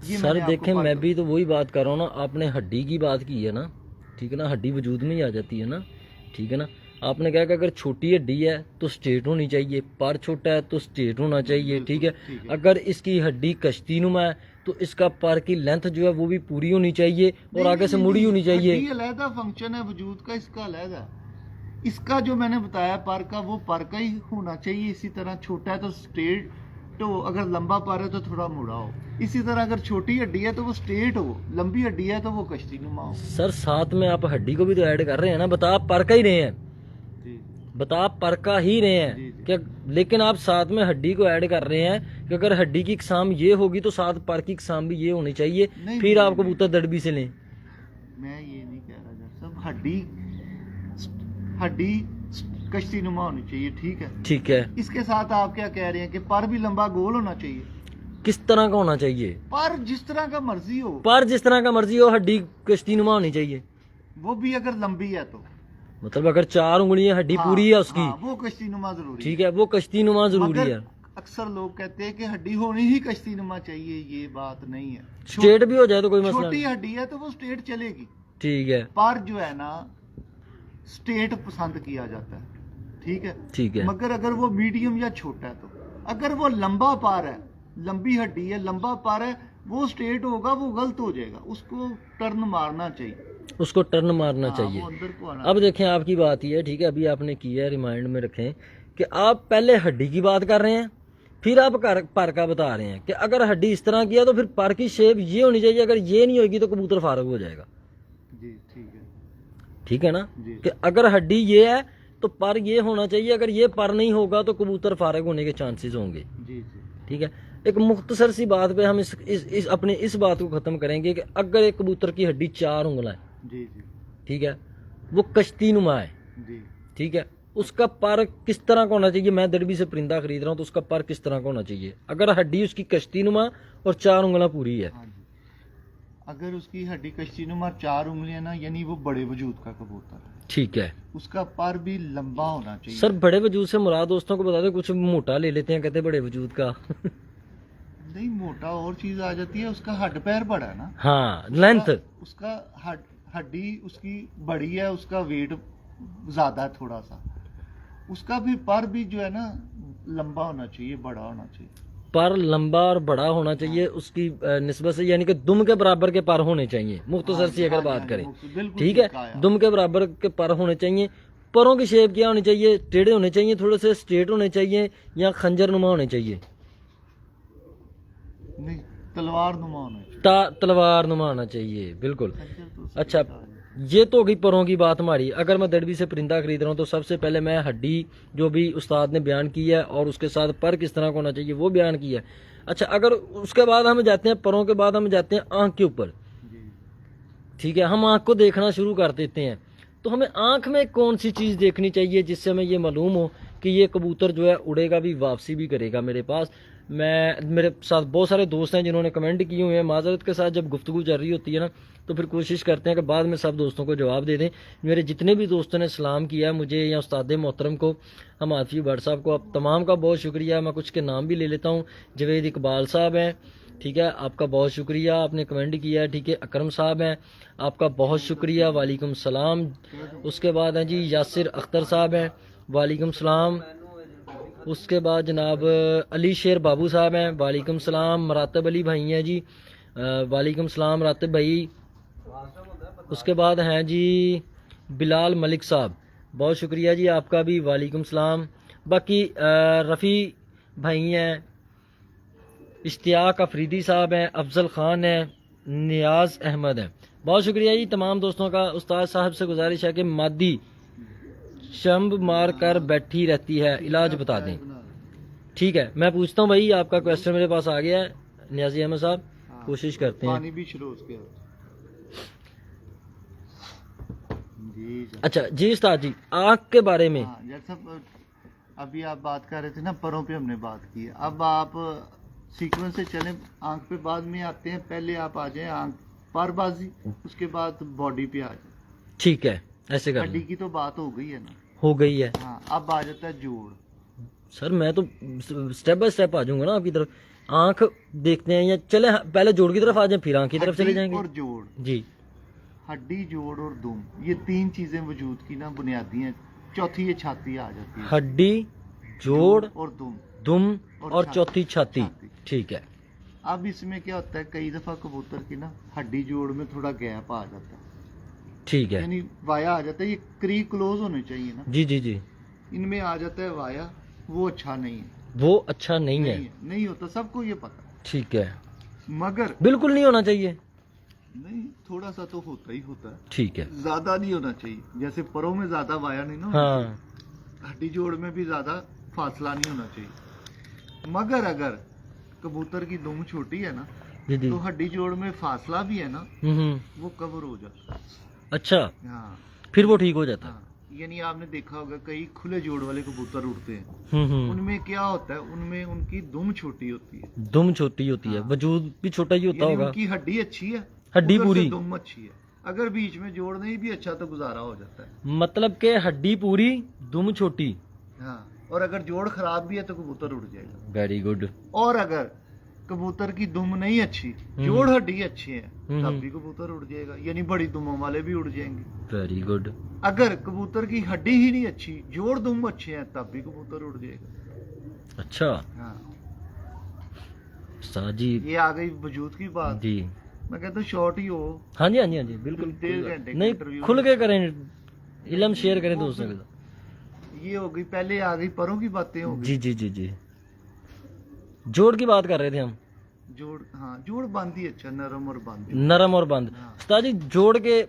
ये सर देखें, मैं भी तो वही बात कर रहा हूँ ना, आपने हड्डी की बात की है ना, ठीक है ना, हड्डी वजूद में ही आ जाती है ना, ठीक है ना। आपने कहा कि अगर छोटी हड्डी है तो स्ट्रेट होनी चाहिए, पर छोटा है तो स्ट्रेट होना चाहिए, ठीक है। अगर इसकी हड्डी कश्तीनुमा है तो इसका पर की लेंथ जो है वो भी पूरी होनी चाहिए और आगे से मुड़ी होनी चाहिए। ये अलग फंक्शन है वजूद का, इसका अलग है। इसका जो मैंने बताया पर का, वो पर का ही होना चाहिए। इसी तरह छोटा है तो स्ट्रेट हो, अगर लंबा पर है तो थोड़ा मुड़ा हो। इसी तरह अगर छोटी हड्डी है तो वो स्ट्रेट हो, लंबी हड्डी है तो वो कश्तीनुमा हो। सर साथ में आप हड्डी को भी तो ऐड कर रहे हैं ना, बता आप पर का ही रहे हैं, बता आप पर का ही रहे हैं क्या, लेकिन आप साथ में हड्डी को ऐड कर रहे हैं कि अगर हड्डी की इकसाम ये होगी तो साथ पर की इकसाम भी ये होनी चाहिए, फिर आप कबूतर दड़बी से लें। मैं ये नहीं कह रहा सब, हड्डी कश्तीनुमा होनी चाहिए, ठीक है। ठीक है, इसके साथ आप क्या कह रहे हैं कि पर भी लंबा गोल होना चाहिए। किस तरह का होना चाहिए? पर जिस तरह का मर्जी हो, पर जिस तरह का मर्जी हो, हड्डी कश्तीनुमा होनी चाहिए, वो भी अगर लंबी है तो। मतलब अगर 4 उंगलियां हड्डी पूरी है उसकी, वो कश्तीनुमा जरूरी, ठीक है, वो कश्तीनुमा जरूरी है। अक्सर लोग कहते हैं कि हड्डी होनी ही कश्तीनुमा चाहिए, ये बात नहीं है। स्ट्रेट भी हो जाए तो कोई मसला छोटी नहीं, हड्डी है तो वो स्ट्रेट चलेगी, ठीक है। पर जो है ना स्ट्रेट पसंद किया जाता है, ठीक है, ठीक है। मगर अगर वो मीडियम या छोटा है तो, अगर वो लंबा पार है, लंबी हड्डी है, लंबा पार है, वो स्ट्रेट होगा, वो गलत हो जाएगा, उसको टर्न मारना चाहिए, उसको टर्न मारना चाहिए। वो अंदर को आना। अब देखें आपकी बात ये है, ठीक है, अभी आपने किया है, रिमाइंड में रखें कि आप पहले हड्डी की बात कर रहे हैं, फिर आप पर का बता रहे हैं कि अगर हड्डी इस तरह किया तो फिर पर की शेप ये होनी चाहिए, अगर ये नहीं होगी तो कबूतर फारग हो जाएगा। जी ठीक है, ठीक है ना, कि अगर हड्डी ये है तो पर ये होना चाहिए, अगर ये पर नहीं होगा तो कबूतर फारग होने के चांसेस होंगे। जी ठीक है। एक मुख्तसर सी बात पे हम इस अपने इस बात को ख़त्म करेंगे कि अगर एक कबूतर की हड्डी 4 उंगला है, जी ठीक है, वो कश्तीनुमा है, जी, ठीक है, उसका पर किस तरह का होना चाहिए? मैं दड़बी से परिंदा खरीद रहा हूँ तो उसका पर किस तरह का होना चाहिए अगर हड्डी उसकी कश्तीनुमा और 4 उंगला पूरी है? हाँ जी। अगर उसकी हड्डी कश्तीनुमा 4 उंगलियां ना, यानी वो बड़े वजूद का कबूतर है, ठीक है। उसका पर भी लंबा होना चाहिए। सर बड़े वजूद से मुराद दोस्तों को बता दे, कुछ मोटा ले लेते हैं, कहते हैं बड़े वजूद का नहीं, मोटा और चीज आ जाती है, उसका हड्ड पैर बड़ा है ना। हाँ, लेंथ, उसका हड्डी उसकी बड़ी है, उसका वेट ज्यादा है थोड़ा सा, उसका भी पर भी जो है ना लंबा होना चाहिए, बड़ा होना चाहिए, पर लंबा और बड़ा होना चाहिए उसकी निस्बत से, यानी कि दुम के बराबर के पर होने चाहिए, मुख्तसर सी अगर बात करें, ठीक है, दुम के बराबर के पर होने चाहिए। परों की शेप क्या होनी चाहिए? टेढ़े होने चाहिए, थोड़े से स्ट्रेट होने चाहिए, या खंजर नुमा होने चाहिए? नहीं, तलवार नुमा होना चाहिए, तलवार नुमा होना चाहिए, बिल्कुल। तो अच्छा, ये तो होगी परों की बात हमारी। अगर मैं दड़बी से परिंदा खरीद रहा हूँ तो सबसे पहले मैं हड्डी जो भी उस्ताद ने बयान की है और उसके साथ पर किस तरह का होना चाहिए वो बयान किया है। अच्छा, अगर उसके बाद हम जाते हैं परों के बाद हम जाते हैं आँख के ऊपर, ठीक है, हम आँख को देखना शुरू कर देते हैं, तो हमें आँख में कौन सी चीज़ देखनी चाहिए जिससे हमें ये मालूम हो कि ये कबूतर जो है उड़ेगा भी, वापसी भी करेगा मेरे पास? मेरे साथ बहुत सारे दोस्त हैं जिन्होंने कमेंट किए हुए हैं। माजरत के साथ जब गुफ्तगू चल रही होती है ना तो फिर कोशिश करते हैं कि बाद में सब दोस्तों को जवाब दे दें। मेरे जितने भी दोस्तों ने सलाम किया है मुझे या उस्ताद मोहतरम को, हम आतिफ भट्ट साहब को, आप तमाम का बहुत शुक्रिया। मैं कुछ के नाम भी ले लेता हूँ। जवेद इकबाल साहब हैं, ठीक है, आपका बहुत शुक्रिया, आपने कमेंट किया है, ठीक है। अकरम साहब हैं, आपका बहुत शुक्रिया, वालेकुम सलाम। उसके बाद हैं जी यासिर अख्तर साहब हैं, वालेकुम सलाम। उसके बाद जनाब अली शेर बाबू साहब हैं, वालेकुम सलाम। मरातब अली भाई हैं जी, वालेकुम सलाम मरातब भाई। उसके बाद हैं जी बिलाल मलिक साहब, बहुत शुक्रिया जी आपका भी, वालेकुम सलाम। बाकी रफ़ी भाई हैं, इश्तियाक अफरीदी साहब हैं, अफजल ख़ान हैं, नियाज़ अहमद हैं, बहुत शुक्रिया जी तमाम दोस्तों का। उस्ताद साहब से गुजारिश है कि मादी शम्ब मार कर बैठी रहती है, इलाज बता दें। ठीक है, मैं पूछता हूँ भाई, आपका क्वेश्चन मेरे पास आ गया है नियाजी अहमद साहब, हाँ, कोशिश करते हैं। पानी भी शुरू उसके जी सर। अच्छा जी उस्ताद जी, आँख के बारे में। हाँ, जैसा अभी आप बात कर रहे थे ना, परों पे हमने बात की है, अब आप सीक्वेंस से चलें, आंख पे बाद में आते हैं, पहले आप आ जाएं आंख पारबाजी, उसके बाद बॉडी पे आ जाए। ठीक है, ऐसे कर हड्डी लें। की तो बात हो गई है ना। हो गई है हाँ, अब आ जाता है जोड़। सर, मैं तो स्टेप बाय स्टेप आ जाऊंगा ना आपकी तरफ। आंख देखते हैं या चले पहले जोड़ की तरफ आ जाए, फिर आंख की तरफ चले हड्डी जाएंगे और जोड़, जी। हड्डी जोड़ और दुम, ये तीन चीजें वजूद की ना बुनियादी हैं। चौथी ये छाती आ जाती है। हड्डी, जोड़, और दुम दुम और और छाती। चौथी छाती। छाती। ठीक है। अब इसमें क्या होता है, कई दफा कबूतर की ना हड्डी जोड़ में थोड़ा गैप आ जाता है, ठीक है यानी वाया आ जाता है, ये क्री क्लोज होने चाहिए ना, जी जी जी। इनमें आ जाता है वाया, वो अच्छा नहीं है। वो अच्छा नहीं है। नहीं होता, सबको ये पता है, ठीक है, मगर बिल्कुल नहीं होना चाहिए। नहीं, थोड़ा सा तो होता ही होता है, ठीक है। ज्यादा नहीं होना चाहिए। जैसे परों में ज्यादा वाया नहीं ना होना हाँ चाहिए, हड्डी जोड़ में भी ज्यादा फासला नहीं होना चाहिए। मगर अगर कबूतर की दुम छोटी है ना, जी जी। तो हड्डी जोड़ में फासला भी है ना, हम्म। वो कवर हो जाता है। अच्छा, हाँ फिर वो ठीक हो जाता है। हाँ, यानी आपने देखा होगा कई खुले जोड़ वाले कबूतर उड़ते हैं, हम्म। उनमें क्या होता है, उनमें उनकी दुम छोटी होती है, दुम छोटी होती है, हाँ। वजूद भी छोटा ही होता यानी होगा। उनकी हड्डी अच्छी है, हड्डी ऊपर से पूरी। दुम अच्छी है। अगर बीच में जोड़ नहीं भी अच्छा तो गुजारा हो जाता है। मतलब के हड्डी पूरी, दुम छोटी। हाँ, और अगर जोड़ खराब भी है तो कबूतर उड़ जाएगा। Very good. और अगर कबूतर की दुम नहीं अच्छी, जोड़ हड्डी अच्छी है, तब हम्म। भी कबूतर उड़ जाएगा, यानी बड़ी दुमों वाले भी उड़ जाएंगे। Very good. अगर कबूतर की हड्डी ही नहीं अच्छी, जोड़ दुम अच्छे हैं, तब भी कबूतर उड़ जाएगा। अच्छा हाँ, उस्ताद जी। ये आ गई वजूद की बात। जी मैं कहता हूँ शॉर्ट ही हो। हाँ जी हाँ जी हाँ जी, बिल्कुल। 1.5 घंटे का नहीं, इंटरव्यू खुल है। के करें, इलम शेयर करें वो दोस्तों के फिर साथ। ये हो गई, पहले आ गई परों की बातें हो गई। जी जी जी जी। जोड़ की बात कर रहे थे हम। जोड़, हाँ, जोड़ बंद ही अच्छा, नरम और बंद। नरम और बंद। हाँ। उस्ताद जी, जोड़ के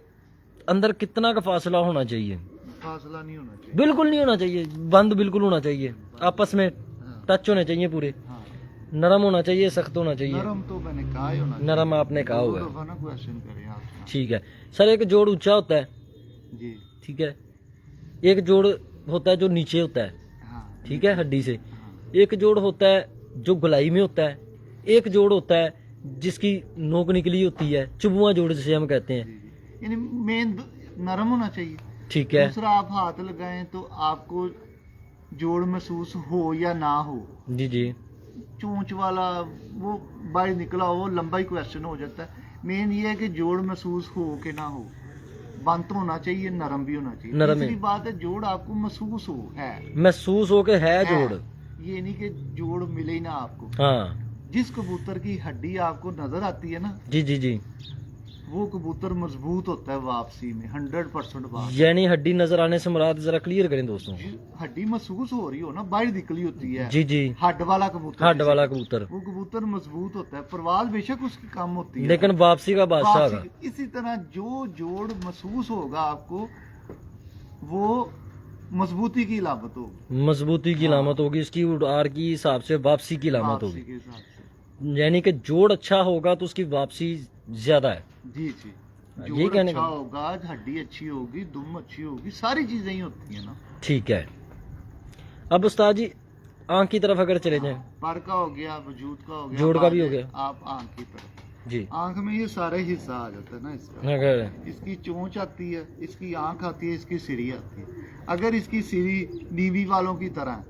अंदर कितना का फासला होना चाहिए? फासला नहीं होना चाहिए। बिल्कुल नहीं होना चाहिए, बंद बिल्कुल होना चाहिए, आपस में हाँ, टच होने चाहिए पूरे। हाँ। नरम होना चाहिए, सख्त होना चाहिए। नरम तो मैंने कहा ही होना चाहिए। नरम आपने कहा दो हुआ है। दफा ना क्वेश्चन करें आप। ठीक है सर, एक जोड़ ऊंचा होता है, जी। ठीक है, एक जोड़ होता है जो नीचे होता है, हाँ, ठीक है, हड्डी से। हाँ, एक जोड़ होता है जो गोलाई में होता है, एक जोड़ होता है जिसकी नोक निकली होती है, चुबुआ जोड़ जिसे हम कहते हैं। जी, जी। यानी मेन नरम होना चाहिए। ठीक है दूसरा, आप हाथ लगाएं तो आपको जोड़ महसूस हो या ना हो, जी जी। चूंच वाला वो बाहर निकला हो, वो लंबा ही क्वेश्चन हो जाता है। मेन ये है कि जोड़ महसूस हो कि ना हो, बंद तो होना चाहिए, नरम भी होना चाहिए। नरम तीसरी है। बात है, जोड़ आपको महसूस हो, है महसूस हो के है जोड़। ये नहीं कि जोड़ मिले ही ना आपको। हाँ जिस कबूतर की हड्डी आपको नजर आती है ना, जी जी जी। वो कबूतर मजबूत होता है वापसी में, 100% बात। यानी हड्डी नजर आने से मुराद जरा क्लियर करें दोस्तों। हड्डी महसूस हो रही हो ना, बाहर निकली होती है, जी जी। हड्ड वाला कबूतर, हड्ड वाला कबूतर, वो कबूतर मजबूत होता है। परवाज बेशक उसकी कम होती है, लेकिन वापसी का बादशाह वापसी- का। इसी तरह जो जोड़ महसूस होगा आपको, वो मजबूती की इलामत होगी, मजबूती की हाँ। लामत होगी, इसकी उड़ार की हिसाब से वापसी की लामत वापसी होगी। के हिसाब से। यानी कि जोड़ अच्छा होगा तो उसकी वापसी ज्यादा है। जी जी। ये जोड़ कहने अच्छा का- होगा, हड्डी अच्छी होगी, दुम अच्छी होगी, सारी चीजें ही होती है ना। ठीक है। अब उस्ताद जी, आंख की तरफ अगर चले जाएं। पर का हो गया, वजूद का हो गया, जोड़ का भी हो बाद में गया। आप आंख की तरफ, जी। आंख में ये सारे हिस्सा आ जाता है ना इसका। अगर इसकी चोंच आती है, इसकी आंख आती है, इसकी सिरी आती है। अगर इसकी सिरी नीवी वालों की तरह,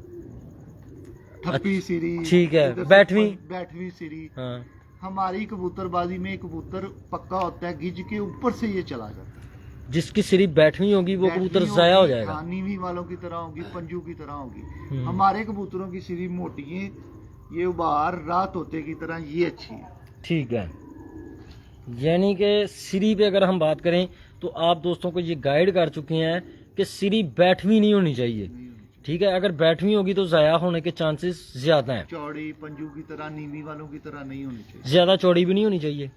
ठप्पी सिरी, ठीक है, इधर से बैठवीं। बैठवीं सिरी, हाँ हमारी कबूतरबाजी में कबूतर पक्का होता है, गिज के ऊपर से ये चला जाता है। जिसकी सिरी बैठवीं होगी वो बैठवीं कबूतर जाया हो होगी, जाएगा। हाँ, नीवी वालों की तरह होगी, पंजू की तरह होगी। हम्म। हमारे कबूतरों की सिरी मोटी है, ये उबार रात तोते की तरह, ये अच्छी है। ठीक है। यानी कि सिरी पे अगर हम बात करें तो आप दोस्तों को ये गाइड कर चुके हैं कि सिरी बैठवीं नहीं होनी चाहिए। ठीक है, अगर बैठवीं होगी तो जाया होने के चांसेस ज्यादा हैं। चौड़ी पंजू की तरह, नीवी वालों की तरह नहीं होनी चाहिए। ज्यादा चौड़ी भी नहीं होनी चाहिए।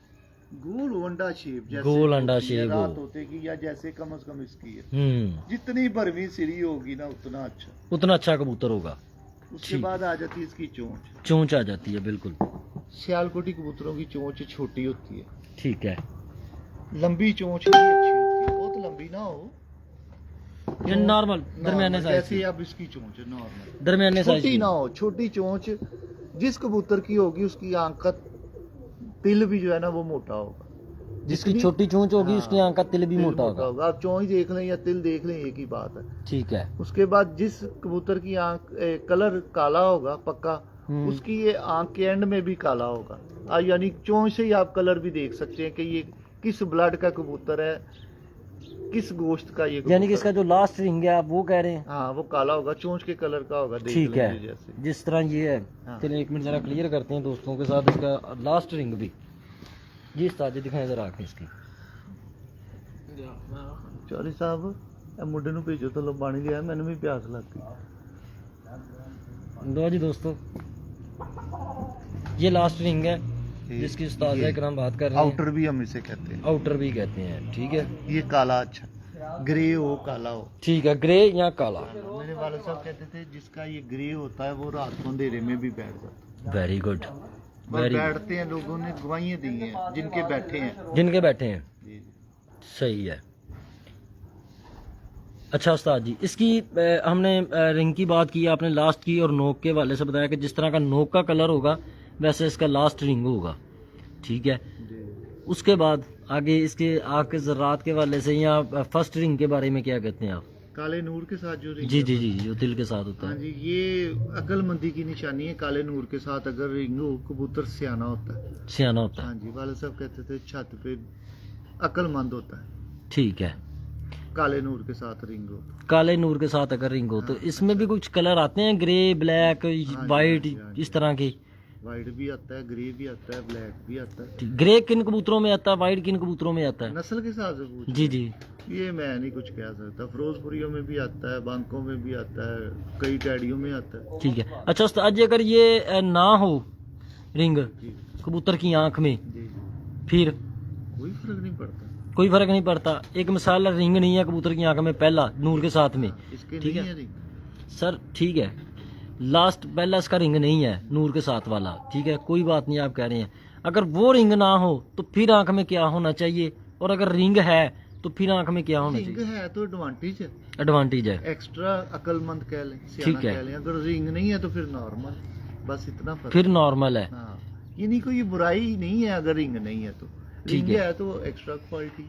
गोल अंडा शेप, जैसे गोल अंडा होती है शेप रात हो। तोते की, या जैसे कम से कम इसकी है। हम्म। जितनी भरवीं सिरी होगी ना, उतना अच्छा। उतना अच्छा कबूतर होगा। उसके ठीक। बाद आ जाती है इसकी चोंच। चोंच आ जाती है, बिल्कुल सियालकोटी कबूतरों की चोंच छोटी होती है, ठीक है। लंबी चोंच भी अच्छी होती है, बहुत लंबी ना हो, ये नॉर्मल दरमियाने साइज जैसे की, अब इसकी चोंच है नॉर्मल, दरमियाने साइज छोटी की। ना हो, छोटी चोंच। जिस कबूतर की होगी उसकी आंख का तिल भी जो है ना वो मोटा होगा। जिसकी जितनी- छोटी चोंच होगी हाँ, उसकी आंख का तिल भी मोटा होगा। आप चोंच देख लें या तिल देख लें, एक ही बात है। ठीक है। उसके बाद जिस कबूतर की आंख कलर काला होगा पक्का, उसकी ये आंख के एंड में भी काला होगा। यानी चोंच से ही आप कलर भी देख सकते हैं कि ये किस ब्लड का कबूतर है, किस गोश्त का ये कबूतर यानी कि इसका जो लास्ट रिंग है आप वो कह रहे हैं? हाँ वो काला होगा, चोंच के कलर का होगा, देख ठीक लेंगे है, जैसे। जिस तरह ये है। हाँ। चलिए एक मिनट जरा क्लियर करते हैं दोस्तों के साथ इसका लास्ट रिंग भी। ये उस्ताद दिखाएं जरा आंखें इसकी। चौधरी साहब ਇਹ ਮੁੰਡੇ ਨੂੰ ਭੇਜੋ तो पानी लिया, मैंने भी प्यास लग गई। लो जी दोस्तों, ये लास्ट रिंग है जिसकी उस्ताद ये इकराम बात कर रहे हैं। आउटर भी हम इसे कहते हैं, आउटर भी कहते हैं, ठीक है। ये काला, अच्छा ग्रे हो काला हो। ठीक है, ग्रे या काला। मेरे वाले साहब कहते थे जिसका ये ग्रे होता है वो रात को अंधेरे में भी बैठ जाता है। वेरी गुड, और वेरी बैठते हैं, लोगों ने गवाहियां दी हैं जिनके बैठे हैं। जिनके बैठे हैं। जी जी। सही है। अच्छा उस्ताद जी, इसकी हमने रिंग की बात की, आपने लास्ट की और नोक के वाले से बताया कि जिस तरह का नोक का कलर होगा वैसे इसका लास्ट रिंग होगा, ठीक है। जी। उसके बाद आगे इसके आँख के ज़रात के वाले से या फर्स्ट रिंग के बारे में क्या कहते हैं आप? काले नूर के साथ जो रिंग जी है, जी जी, जो दिल के साथ होता हाँ है। जी, ये अक्लमंदी की निशानी है। काले नूर के साथ अगर रिंग हो, कबूतर सियाना होता है। सियाना होता है, हाँ जी, वाले साहब कहते थे छत पे अक्लमंद होता है। ठीक है। काले नूर के साथ रिंग हो। काले नूर के साथ अगर रिंग हो तो हाँ, इसमें भी कुछ कलर आते हैं, ग्रे, ब्लैक, जी, वाइट, हाँ जी, हाँ जी। इस तरह के? वाइट भी आता है, ग्रे भी आता है, ब्लैक भी आता है। ठीक। ग्रे किन कबूतरों में आता है, वाइट किन कबूतरों में आता है? नस्ल के हिसाब से पूछ जी जी। ये मैं नहीं कुछ कह सकता। फिरोजपुरियों में भी आता है, बांकों में भी आता है, कई टैडियों में आता है। ठीक है। अच्छा उस्ताद जी, अगर ये ना हो रिंग जी कबूतर की आंख में, जी, फिर कोई फर्क नहीं पड़ता। कोई फर्क नहीं पड़ता? एक मिसाल रिंग नहीं है कबूतर की आंख में पहला नूर के साथ में, इसके ठीक नहीं है है रिंग। सर, ठीक है। लास्ट पहला इसका रिंग नहीं है नूर के साथ वाला, ठीक है, कोई बात नहीं, आप कह रहे हैं। अगर वो रिंग ना हो तो फिर आंख में क्या होना चाहिए, और अगर रिंग है तो फिर आंख में क्या होना रिंग चाहिए? है तो एडवांटेज है, एडवांटेज है, एक्स्ट्रा अकलमंद कह लें, ठीक सियाना है। कह लें। अगर रिंग नहीं है तो फिर नॉर्मल, बस इतना फर्क। फिर नॉर्मल है, हाँ, ये नहीं कोई बुराई नहीं है अगर रिंग नहीं है तो। ठीक रिंग है। है तो एक्स्ट्रा क्वालिटी।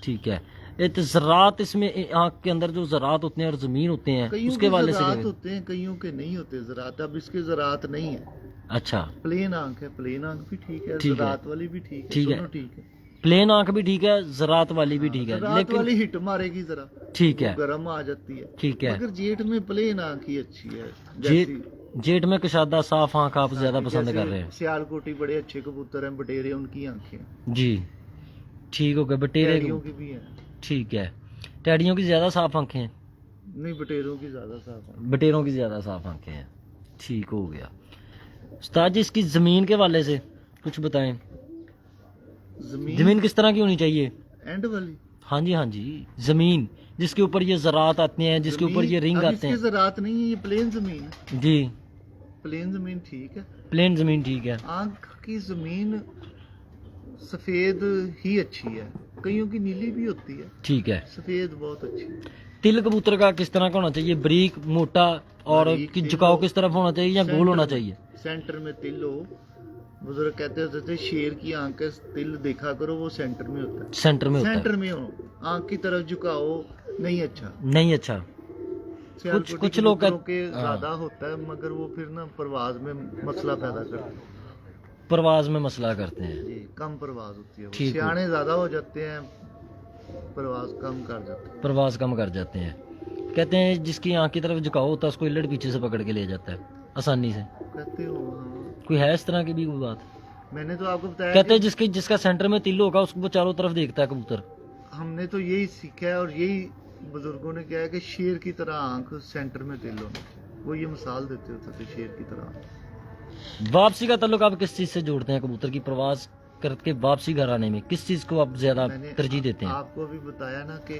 ठीक है। एक ज़रात इसमें आंख के अंदर जो ज़रात होते हैं और ज़मीन होते हैं कईयों उसके के वाले से ज़रात क्या- होते हैं, कईयों के नहीं होते ज़रात। अब इसके ज़रात नहीं है, अच्छा, प्लेन आंख है, प्लेन आंख भी ठीक है, ठीक है। ज़रात वाली भी ठीक है, ठीक है। दोनों ठीक है। प्लेन आंख भी ठीक है, ज़रात वाली भी ठीक है, ज़रात लेकिन वाली हिट मारेगी जरा, ठीक है, गर्म आ जाती है। ठीक है। मगर जेठ में प्लेन आंख ही अच्छी है। जेठ में कशादा साफ आंख आप ज्यादा पसंद जैसे कर रहे हैं? सियालकोटी बड़े अच्छे कबूतर हैं, बटेरे उनकी आंखें, जी, ठीक हो गया। बटेरे टैडियों की भी हैं। ठीक है, टैडियों की ज्यादा साफ आंखें हैं, नहीं बटेरों की ज्यादा साफ है। बटेरों की ज्यादा साफ आंखें हैं, ठीक हो गया। उस्ताद जी, इसकी जमीन के वाले से कुछ बताएं। जमीन जमीन किस तरह की होनी चाहिए? एंड वाली हाँ जी, हाँ जी, जमीन जिसके ऊपर ये ज़रात आते हैं, जिसके ऊपर ये रिंग अब आते इसकी हैं। ज़रात नहीं है, ये प्लेन जमीन है। जी, प्लेन जमीन ठीक है। प्लेन जमीन ठीक है, आंख की जमीन सफेद ही अच्छी है, कईयों की नीली भी होती है, ठीक है। सफेद बहुत अच्छी है। तिल कबूतर का किस तरह का होना चाहिए? बरीक, मोटा, और बारीक कि तिल झुकाव हो, किस तरफ होना चाहिए या गोल होना चाहिए? सेंटर में तिल हो। बुजुर्ग कहते होते थे शेर की आंख का तिल देखा करो, वो सेंटर में होता है। सेंटर में होता सेंटर है, में हो, आंख की तरफ झुकाओ नहीं अच्छा। नहीं अच्छा। सियालकोटी कुछ लोग कबूतरों के हाँ। ज्यादा होता है, मगर वो फिर ना परवाज में मसला पैदा करते हैं। परवाज में मसला करते हैं, जी, कम परवाज होती है वो। ठीक है। सियाने ज्यादा हो जाते हैं, परवाज कम कर जाते हैं। परवाज कम कर जाते हैं। कहते हैं जिसकी आंख की तरफ झुकाव होता है उसको इल्लड़ पीछे से पकड़ के ले जाता है आसानी से। कहते हो हाँ। कोई है इस तरह की भी कोई बात? मैंने तो आपको बताया कहते हैं कि जिसका सेंटर में तिल होगा उसको वो चारों तरफ देखता है कबूतर। हमने तो यही सीखा है और यही बुजुर्गों ने कहा है कि शेर की तरह आंख सेंटर में तिल होना चाहिए। वो ये मिसाल देते होते थे शेर की तरह। वापसी का ताल्लुक आप किस चीज से जोड़ते हैं? कबूतर की प्रवास करके वापसी घर आने में किस चीज को आप ज्यादा मैंने तरजीह देते हैं? आपको अभी बताया ना कि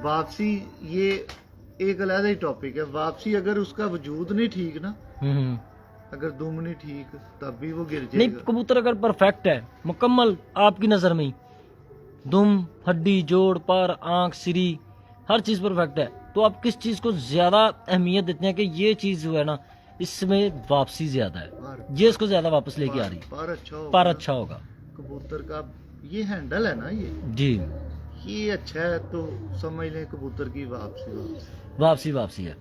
वापसी ये एक अलग ही टॉपिक है। वापसी अगर उसका वजूद नहीं ठीक ना, हम्म। अगर दुम नहीं ठीक, तब भी वो गिर नहीं, जाएगा। कबूतर अगर परफेक्ट है, मुकम्मल आपकी नजर में ही, दुम, हड्डी, जोड़, पर, आंख, सिरी, हर चीज परफेक्ट है, तो आप किस चीज को ज्यादा अहमियत देते हैं कि ये चीज जो है ना, इसमें वापसी ज्यादा है, ये इसको ज्यादा वापस लेके आ रही है, पर अच्छा होगा, पर अच्छा होगा। कबूतर का ये हैंडल है ना, जी, ये अच्छा है तो समझ लें कबूतर की वापसी। वापसी वापसी है।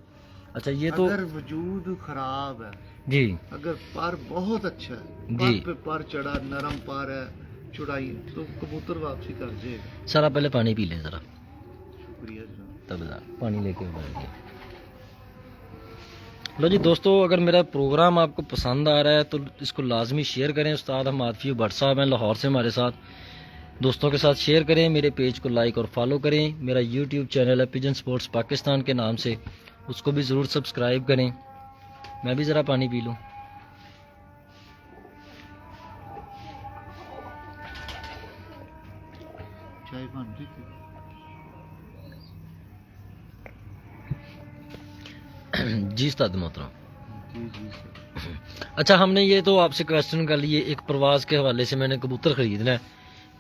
अच्छा, ये तो अगर वजूद खराब है, जी अगर पर बहुत अच्छा है, जी। पर पे पर चढ़ा, नरम पर है, चुड़ाई, तो कबूतर वापसी कर जाएगा। सर, आप पहले पानी पी लें जरा, शुक्रिया जनाब। तब पानी लेके बैठिए। लो जी दोस्तों, अगर मेरा प्रोग्राम आपको पसंद आ रहा है तो इसको लाजमी शेयर करें। उस्ताद हमाद फीयू भट्ट साहब हैं लाहौर से हमारे साथ, दोस्तों के साथ शेयर करें। मेरे पेज को लाइक और फॉलो करें। मेरा यूट्यूब चैनल है पिजन स्पोर्ट्स पाकिस्तान के नाम से, उसको भी ज़रूर सब्सक्राइब करें। मैं भी ज़रा पानी पी लूँ। चाय बन रही थी। जी उस्ताद मोहतरम। जी जी सर। अच्छा, हमने ये तो आपसे क्वेश्चन कर लिए, एक प्रवास के हवाले से मैंने कबूतर खरीदना है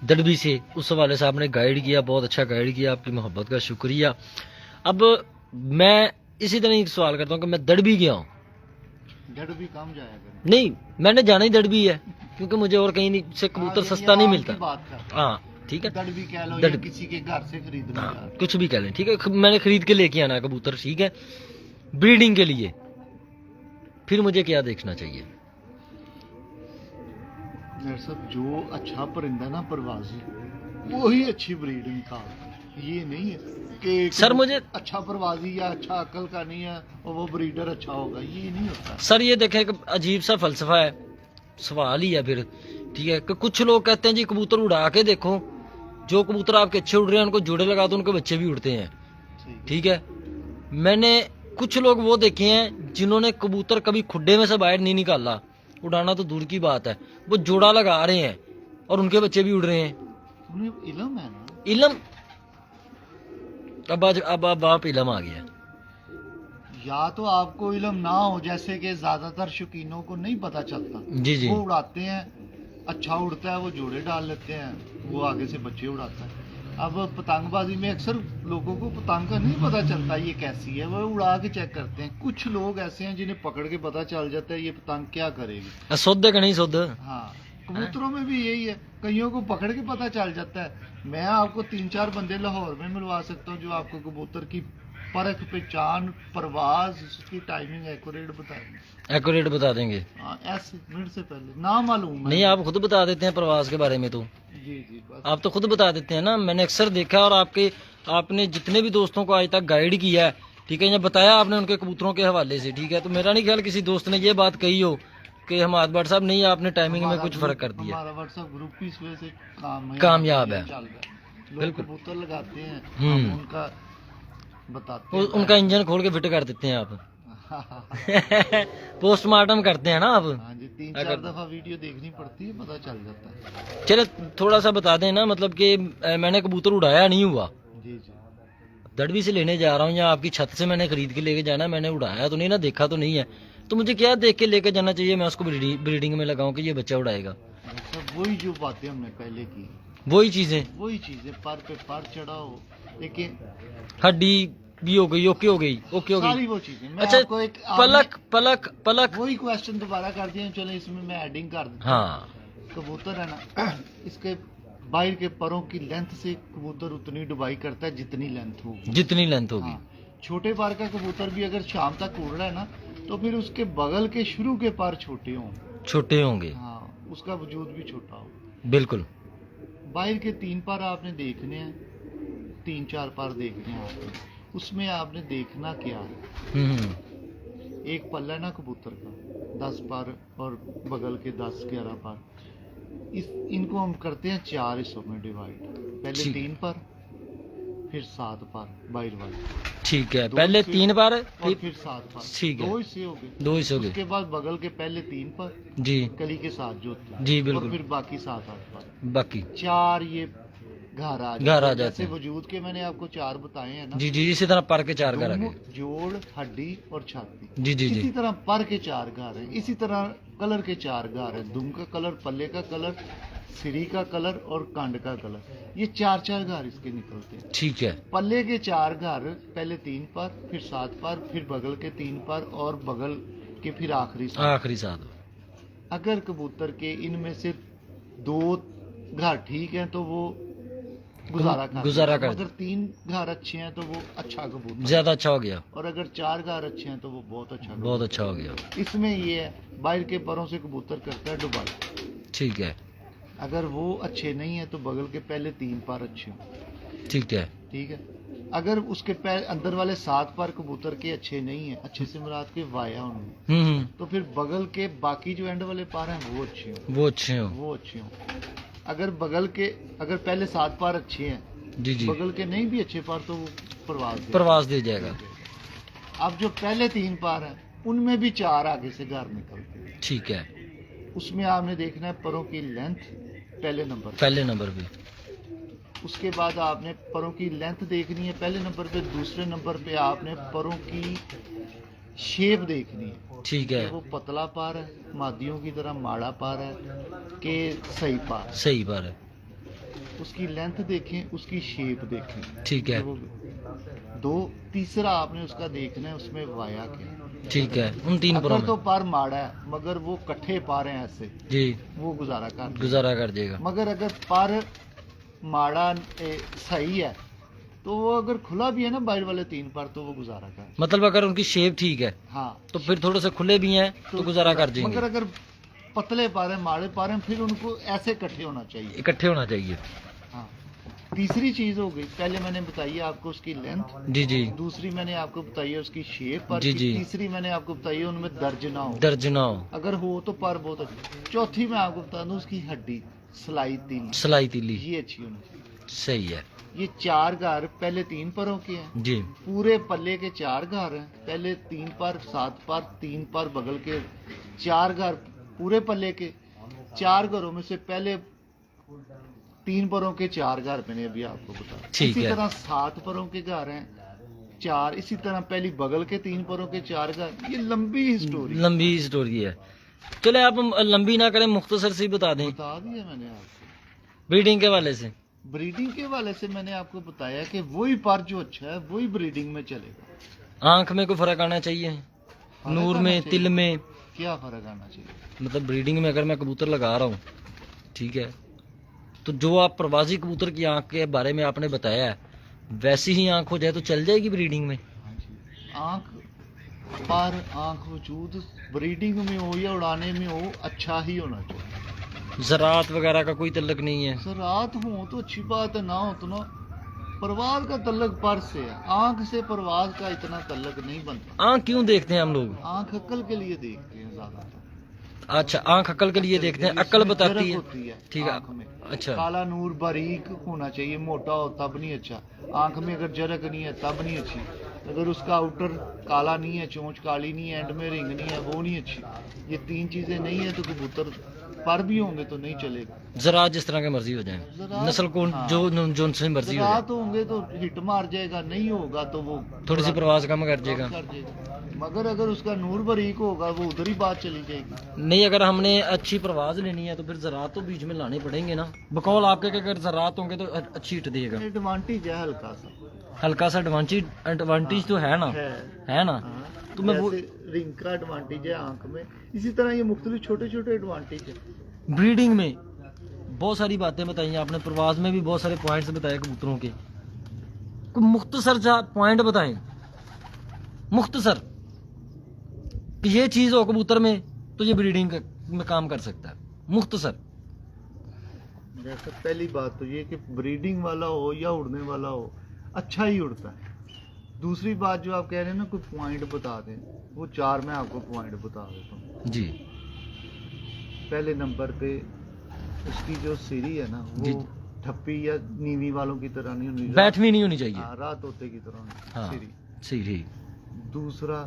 दड़बी से, उस हवाले से आपने गाइड किया, बहुत अच्छा गाइड किया, आपकी मोहब्बत का शुक्रिया। अब मैं इसी तरह एक सवाल करता हूँ कि मैं दड़बी गया हूँ, जड़ भी कम जाएगा। नहीं मैंने जाना ही दड़बी है, क्योंकि मुझे और कहीं नहीं से कबूतर सस्ता नहीं मिलता। बात कर, हाँ ठीक है, दड़ भी कह लो, दड़- या किसी के घर से खरीद लो हाँ यार। कुछ भी कह लें, ठीक है, मैंने खरीद के लेके आना है कबूतर, ठीक है, ब्रीडिंग के लिए। फिर मुझे क्या देखना चाहिए? मेरे साहब, जो अच्छा परिंदा ना परवाजी, वो ही अच्छी ब्रीड निकाल। ये नहीं है कि सर मुझे अच्छा परवाजी या अच्छा अकल का नहीं है और वो ब्रीडर अच्छा होगा, ये नहीं होता। सर ये देखें, एक अजीब सा फलसफा है, सवाल ही है फिर, ठीक है, कि कुछ लोग कहते हैं जी कबूतर उड़ा के देखो, जो कबूतर आपके अच्छे उड़ रहे हैं उनको जोड़े लगा दो, उनके बच्चे भी उड़ते हैं, ठीक है। मैंने कुछ लोग वो देखे हैं जिन्होंने कबूतर कभी खुड्डे में से बाहर नहीं निकाला, उड़ाना तो दूर की बात है, वो जोड़ा लगा रहे हैं और उनके बच्चे भी उड़ रहे हैं। उन्हें इल्म है ना। इलम, अब आप इलम आ गया। या तो आपको इल्म ना हो, जैसे कि ज्यादातर शौकीनों को नहीं पता चलता, जी जी, वो उड़ाते हैं, अच्छा उड़ता है, वो जोड़े डाल लेते हैं, वो आगे से बच्चे उड़ाता है। अब पतंगबाजी में अक्सर लोगों को पतंग का नहीं पता चलता ये कैसी है, वो उड़ा के चेक करते हैं। कुछ लोग ऐसे हैं जिन्हें पकड़ के पता चल जाता है ये पतंग क्या करेगी। शुद्ध का नहीं शुद्ध। हाँ, कबूतरों में भी यही है, कईयों को पकड़ के पता चल जाता है। मैं आपको 3-4 बंदे लाहौर में मिलवा सकता हूँ जो आपको कबूतर की परख, पहचान, परवाज, उसकी टाइमिंग एक्यूरेट बताएंगे। एक्यूरेट बता देंगे? हाँ, ऐसे मिनट से पहले ना मालूम है। नहीं, आप खुद बता देते हैं प्रवास के बारे में, तो जी जी, बस आप तो खुद बता देते हैं ना, मैंने अक्सर देखा। और आपने जितने भी दोस्तों को आज तक गाइड किया है, ठीक है, या बताया आपने उनके कबूतरों के हवाले से, ठीक है, तो मेरा नहीं ख्याल किसी दोस्त ने ये बात कही हो कि हमाद भट्ट साहब नहीं, आपने टाइमिंग में कुछ फर्क कर दिया। हमारा व्हाट्सएप ग्रुप ही इस वजह से कामयाब है। चल रहा है। लोग बिल्कुल। कबूतर लगाते हैं, हम्म। हम उनका बताते हैं। उनका इंजन खोल के फिट कर देते हैं आप। पोस्टमार्टम करते हैं ना आप। हाँ जी, 3-4 दफा वीडियो देखनी पड़ती है, पता चल जाता है। चले थोड़ा सा बता दें ना, मतलब कि मैंने कबूतर उड़ाया नहीं हुआ, जी जी, दड़बी से लेने जा रहा हूँ या आपकी छत से मैंने खरीद के लेके जाना है, मैंने उड़ाया तो नहीं ना, देखा तो नहीं है, तो मुझे क्या देख के लेके जाना चाहिए? मैं उसको ब्रीडिंग में लगाऊं कि ये बच्चा उड़ाएगा? सब वही जो बातें हमने पहले की, वही चीजें, पर पे पर चढ़ाओ, लेकिन हड्डी भी हो गई, ओके हो गई, ओके हो सारी गई। वो चीजें मैं अच्छा, आपको एक पलक पलक पलक, वही क्वेश्चन दोबारा कर दिया, चलो इसमें मैं एडिंग कर देता हूं। हाँ कबूतर है ना, इसके बाहर के परों की लेंथ से कबूतर उतनी डुबाई करता है जितनी लेंथ होगी। जितनी लेंथ होगी। हाँ, छोटे पर का कबूतर भी अगर शाम तक उड़ रहा है ना, तो फिर उसके बगल के शुरू के पर छोटे हों, छोटे होंगे, हाँ, उसका वजूद भी छोटा हो। बिल्कुल। बाहर के 3 पर आपने देखने हैं, 3-4 पर देखने हैं आपने, उसमें आपने देखना क्या है। एक पल्ला ना कबूतर का 10 पर और बगल के 10-11 पर, इनको हम करते हैं 4 हिस्सों में डिवाइड। पहले ठीक। 3 पर, फिर 7 पर बाहर वाले, ठीक है, दो पहले हिस्से 3 बार, और फिर 7 पर, ठीक है, 2 हिस्से हो गए। 2 हिस्से हो गए, उसके बाद बगल के पहले 3 पर, जी कली के साथ जो होते हैं, जी और बिल्कुल, फिर बाकी 7-8 पर, बाकी 4 ये घर आ घर आ जाते जाते हैं। हैं। वजूद के मैंने आपको 4 बताए हैं ना, जी जी, इसी तरह पर के 4 घर आ दुम, गए। जोड़, हड्डी और छाती। जी जी इसी जी। तरह पर के 4 घर हैं, इसी तरह कलर के 4 घर हैं। दुम का कलर, पल्ले का कलर, सिरी का कलर और कांड का कलर, ये 4 घर इसके निकलते हैं। ठीक है। पल्ले के 4 घर, पहले 3 पर, फिर 7 पर, फिर बगल के 3 पर और बगल के फिर आखिरी 7। आखिरी 7। अगर कबूतर के इनमें से 2 घर ठीक हैं तो वो गुजारा कर गुजारा देगा। कर अगर 3 घर अच्छे हैं तो वो अच्छा कबूतर, ज्यादा अच्छा हो गया, और अगर 4 घर अच्छे हैं तो वो बहुत अच्छा बहुत कबूतर। अच्छा हो गया। इसमें ये है, बाहर के परों से कबूतर करता है डुबाई। ठीक है। अगर वो अच्छे नहीं है तो बगल के पहले 3 पर अच्छे हों। ठीक है। ठीक है। अगर उसके पैर अंदर वाले 7 पर कबूतर के अच्छे नहीं है, अच्छे से मुराद के वाया उनमें, तो फिर बगल के बाकी जो एंड वाले पार हैं वो अच्छे हों, वो अच्छे हो। वो अच्छे हों। अगर बगल के, अगर पहले 7 पार अच्छे हैं, जी जी, बगल के नहीं भी अच्छे पार तो वो प्रवास दे जाएगा। अब जो पहले 3 पार हैं उनमें भी 4 आगे से घर निकलते हैं। ठीक है। उसमें आपने देखना है परों की लेंथ पहले नंबर पे। पहले नंबर पे। उसके बाद आपने परों की लेंथ देखनी है पहले नंबर पे। दूसरे नंबर पे आपने परों की शेप देखनी है। ठीक है। वो पतला पार है, मादियों की तरह माड़ा पार है कि सही पार। सही बार है। उसकी लेंथ देखें, उसकी शेप देखें। ठीक है। वो 2। तीसरा आपने उसका देखना है उसमें वाया क्या। ठीक है। उन 3 परों अगर में तो पार माड़ा है मगर वो कट्ठे पार हैं ऐसे, जी वो गुजारा कर देगा। गुजारा कर देगा। मगर अगर पार माड़ा सही है तो वो अगर खुला भी है ना बाहर वाले 3 पर तो वो गुजारा कर। मतलब अगर उनकी शेप ठीक है हाँ, तो फिर थोड़े से खुले भी हैं तो गुजारा कर देंगे। मगर अगर पतले पार हैं, माड़े पार हैं, फिर उनको ऐसे इकट्ठे होना चाहिए। इकट्ठे होना चाहिए। हाँ। तीसरी चीज हो गई, पहले मैंने बताई आपको उसकी लेंथ, जी जी दूसरी मैंने आपको बताई है उसकी शेप पर, जी जी। तीसरी मैंने आपको बताई है उनमें दर्ज ना हो। दर्ज ना हो। अगर हो तो पर बहुत अच्छी। चौथी मैं आपको बता दूं उसकी हड्डी, सलाई तीली, सलाई तीली ये अच्छी होनी चाहिए। सही है। ये 4 घर पहले 3 परों के हैं, जी पूरे पल्ले के 4 घर हैं। पहले 3 पर, 7 पर, 3 पर बगल के 4 घर पूरे पल्ले के। 4 घरों में से पहले 3 परों के 4 घर मैंने अभी आपको बताया। ठीक इसी है। तरह 7 परों के घर हैं 4, इसी तरह पहली बगल के 3 परों के 4 घर। ये लंबी स्टोरी लंबी स्टोरी है। चले आप लंबी ना करें, मुख्तसर सी बता दें बता दिया मैंने आपको। ब्रीडिंग के वाले से। ब्रीडिंग के वाले से मैंने आपको बताया कि वही पर जो अच्छा है वही ब्रीडिंग में चलेगा। आंख में कोई फर्क आना चाहिए, नूर आना में, चाहिए। तिल में, क्या फर्क आना चाहिए? मतलब ब्रीडिंग में अगर मैं कबूतर लगा रहा हूँ, ठीक है, तो जो आप प्रवासी कबूतर की आंख के बारे में आपने बताया है वैसी ही आंख हो जाए तो चल जाएगी ब्रीडिंग में। हाँ जी। आंख पर, आंख वजूद ब्रीडिंग में हो या उड़ाने में हो, अच्छा ही होना चाहिए। ज़रात वगैरह का कोई तल्लक नहीं है। सर रात हो तो अच्छी बात है, ना हो तो ना। परवाज का तल्लक पर से है, आंख से परवाज का इतना तल्लक नहीं बनता। आंख क्यों देखते हैं हम लोग? आंख अक्ल के लिए देखते हैं ज्यादातर। अच्छा, आंख अकल के लिए देखते हैं, अकल इसमें बताती जरक है। होती है ठीक है। आंख में। अच्छा काला नूर बारीक होना चाहिए, मोटा हो तब नहीं अच्छा। आंख में अगर जरक नहीं है तब नहीं अच्छी। अगर उसका आउटर काला नहीं है, चोंच काली नहीं है, एंड में रिंग नहीं है, वो नहीं अच्छी। ये 3 चीजें नहीं है तो कबूतर पर भी होंगे तो नहीं चलेगा। ज़रात जिस तरह के मर्जी हो जाए, ज़रात, नस्ल को हाँ। जो से मर्जी हो जाए, रात होंगे तो हिट मार जाएगा, नहीं होगा तो वो थोड़ी सी प्रवास कम कर देगा। कर देगा। मगर अगर उसका नूर बारीक होगा वो उधर ही बात चली जाएगी। नहीं, अगर हमने अच्छी प्रवास लेनी है तो फिर ज़रात तो बीच में लाने पड़ेंगे ना। बकौल आपके कि अगर ज़रात होंगे तो अच्छी हिट देगा। एडवांटेज है हल्का सा, हल्का सा एडवांटेज तो है ना, है ना। हाँ। तो मैं वो जैसे रिंग का एडवांटेज है आंख में, इसी तरह ये मुख्तलिफ छोटे छोटे एडवांटेज है। ब्रीडिंग में बहुत सारी बातें बताई हैं आपने, प्रवास में भी बहुत सारे पॉइंट्स बताए कबूतरों के। कोई मुख्तसर सा पॉइंट बताएं, मुख्तसर कि ये चीज हो कबूतर में तो ये ब्रीडिंग में काम कर सकता है। मुख्तसर जैसे पहली बात तो ये कि ब्रीडिंग वाला हो या उड़ने वाला हो, अच्छा ही उड़ता है। दूसरी बात जो आप कह रहे हैं ना कोई पॉइंट बता दें, वो 4 मैं आपको पॉइंट बता देता हूँ। जी पहले नंबर पे उसकी जो सीरी है ना जी। वो ठप्पी या नीवी वालों की तरह नहीं होनी, बैठवी नहीं होनी चाहिए। रात होते की तरह होनी हाँ सीरी। सीधी। दूसरा,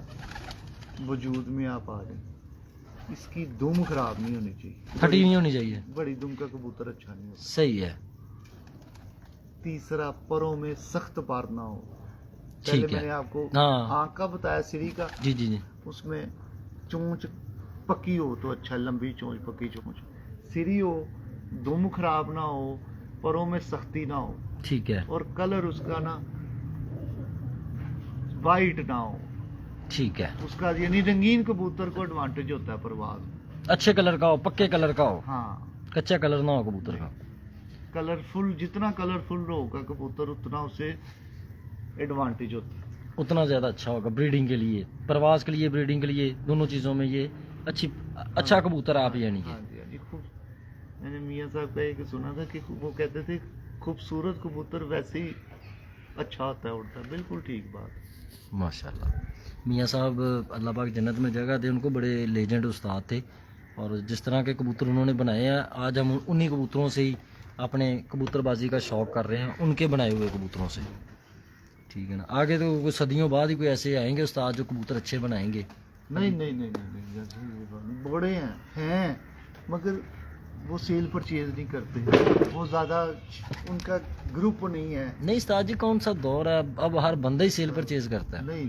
वजूद में आप आ जाए, इसकी दुम खराब नहीं होनी चाहिए, फटी नहीं होनी चाहिए। बड़ी दुम का कबूतर अच्छा नहीं होता। सही है। तीसरा परों में सख्त पार ना हो। ठीक पहले है। मैंने आपको हाँ आंख का बताया, सीरी का, जी जी जी। उसमें चोंच पक्की हो तो अच्छा, लंबी चोंच, पक्की चोंच, सीरी हो, दुम खराब ना हो, परों में सख्ती ना हो, ठीक है और कलर उसका ना वाइट ना हो। ठीक है। उसका यानी रंगीन कबूतर को एडवांटेज होता है परवाज। अच्छे कलर का हो, पक्के कलर का हो, हाँ, कच्चा कलर ना हो कबूतर का। कलरफुल, जितना कलरफुल होगा कबूतर उतना उसे एडवांटेज होता है। उतना ज़्यादा अच्छा होगा ब्रीडिंग के लिए, प्रवास के लिए, ब्रीडिंग के लिए, दोनों चीज़ों में ये अच्छा हाँ, कबूतर आप हाँ, यानी हाँ कि। जी, हाँ जी। खूब, मैंने मियाँ साहब का एक सुना था कि वो कहते थे खूबसूरत कबूतर वैसे ही अच्छा होता है, उड़ता है। बिल्कुल ठीक बात। माशाल्लाह। मियाँ साहब अल्लाह पाक जन्नत में जगह दे उनको, बड़े लेजेंड उस्ताद थे, और जिस तरह के कबूतर उन्होंने बनाए हैं, आज हम उन्हीं कबूतरों से ही अपने कबूतरबाजी का शौक़ कर रहे हैं, उनके बनाए हुए कबूतरों से। ठीक है ना, आगे तो कुछ सदियों बाद ही कोई ऐसे आएंगे उस्ताद जो कबूतर अच्छे बनाएंगे। नहीं नहीं नहीं नहीं, नहीं, बड़े हैं मगर वो सेल परचेज नहीं करते, वो ज़्यादा उनका ग्रुप नहीं है। नहीं उस्ताद जी, कौन सा दौर है, अब हर बंदा ही सेल परचेज करता है। नहीं,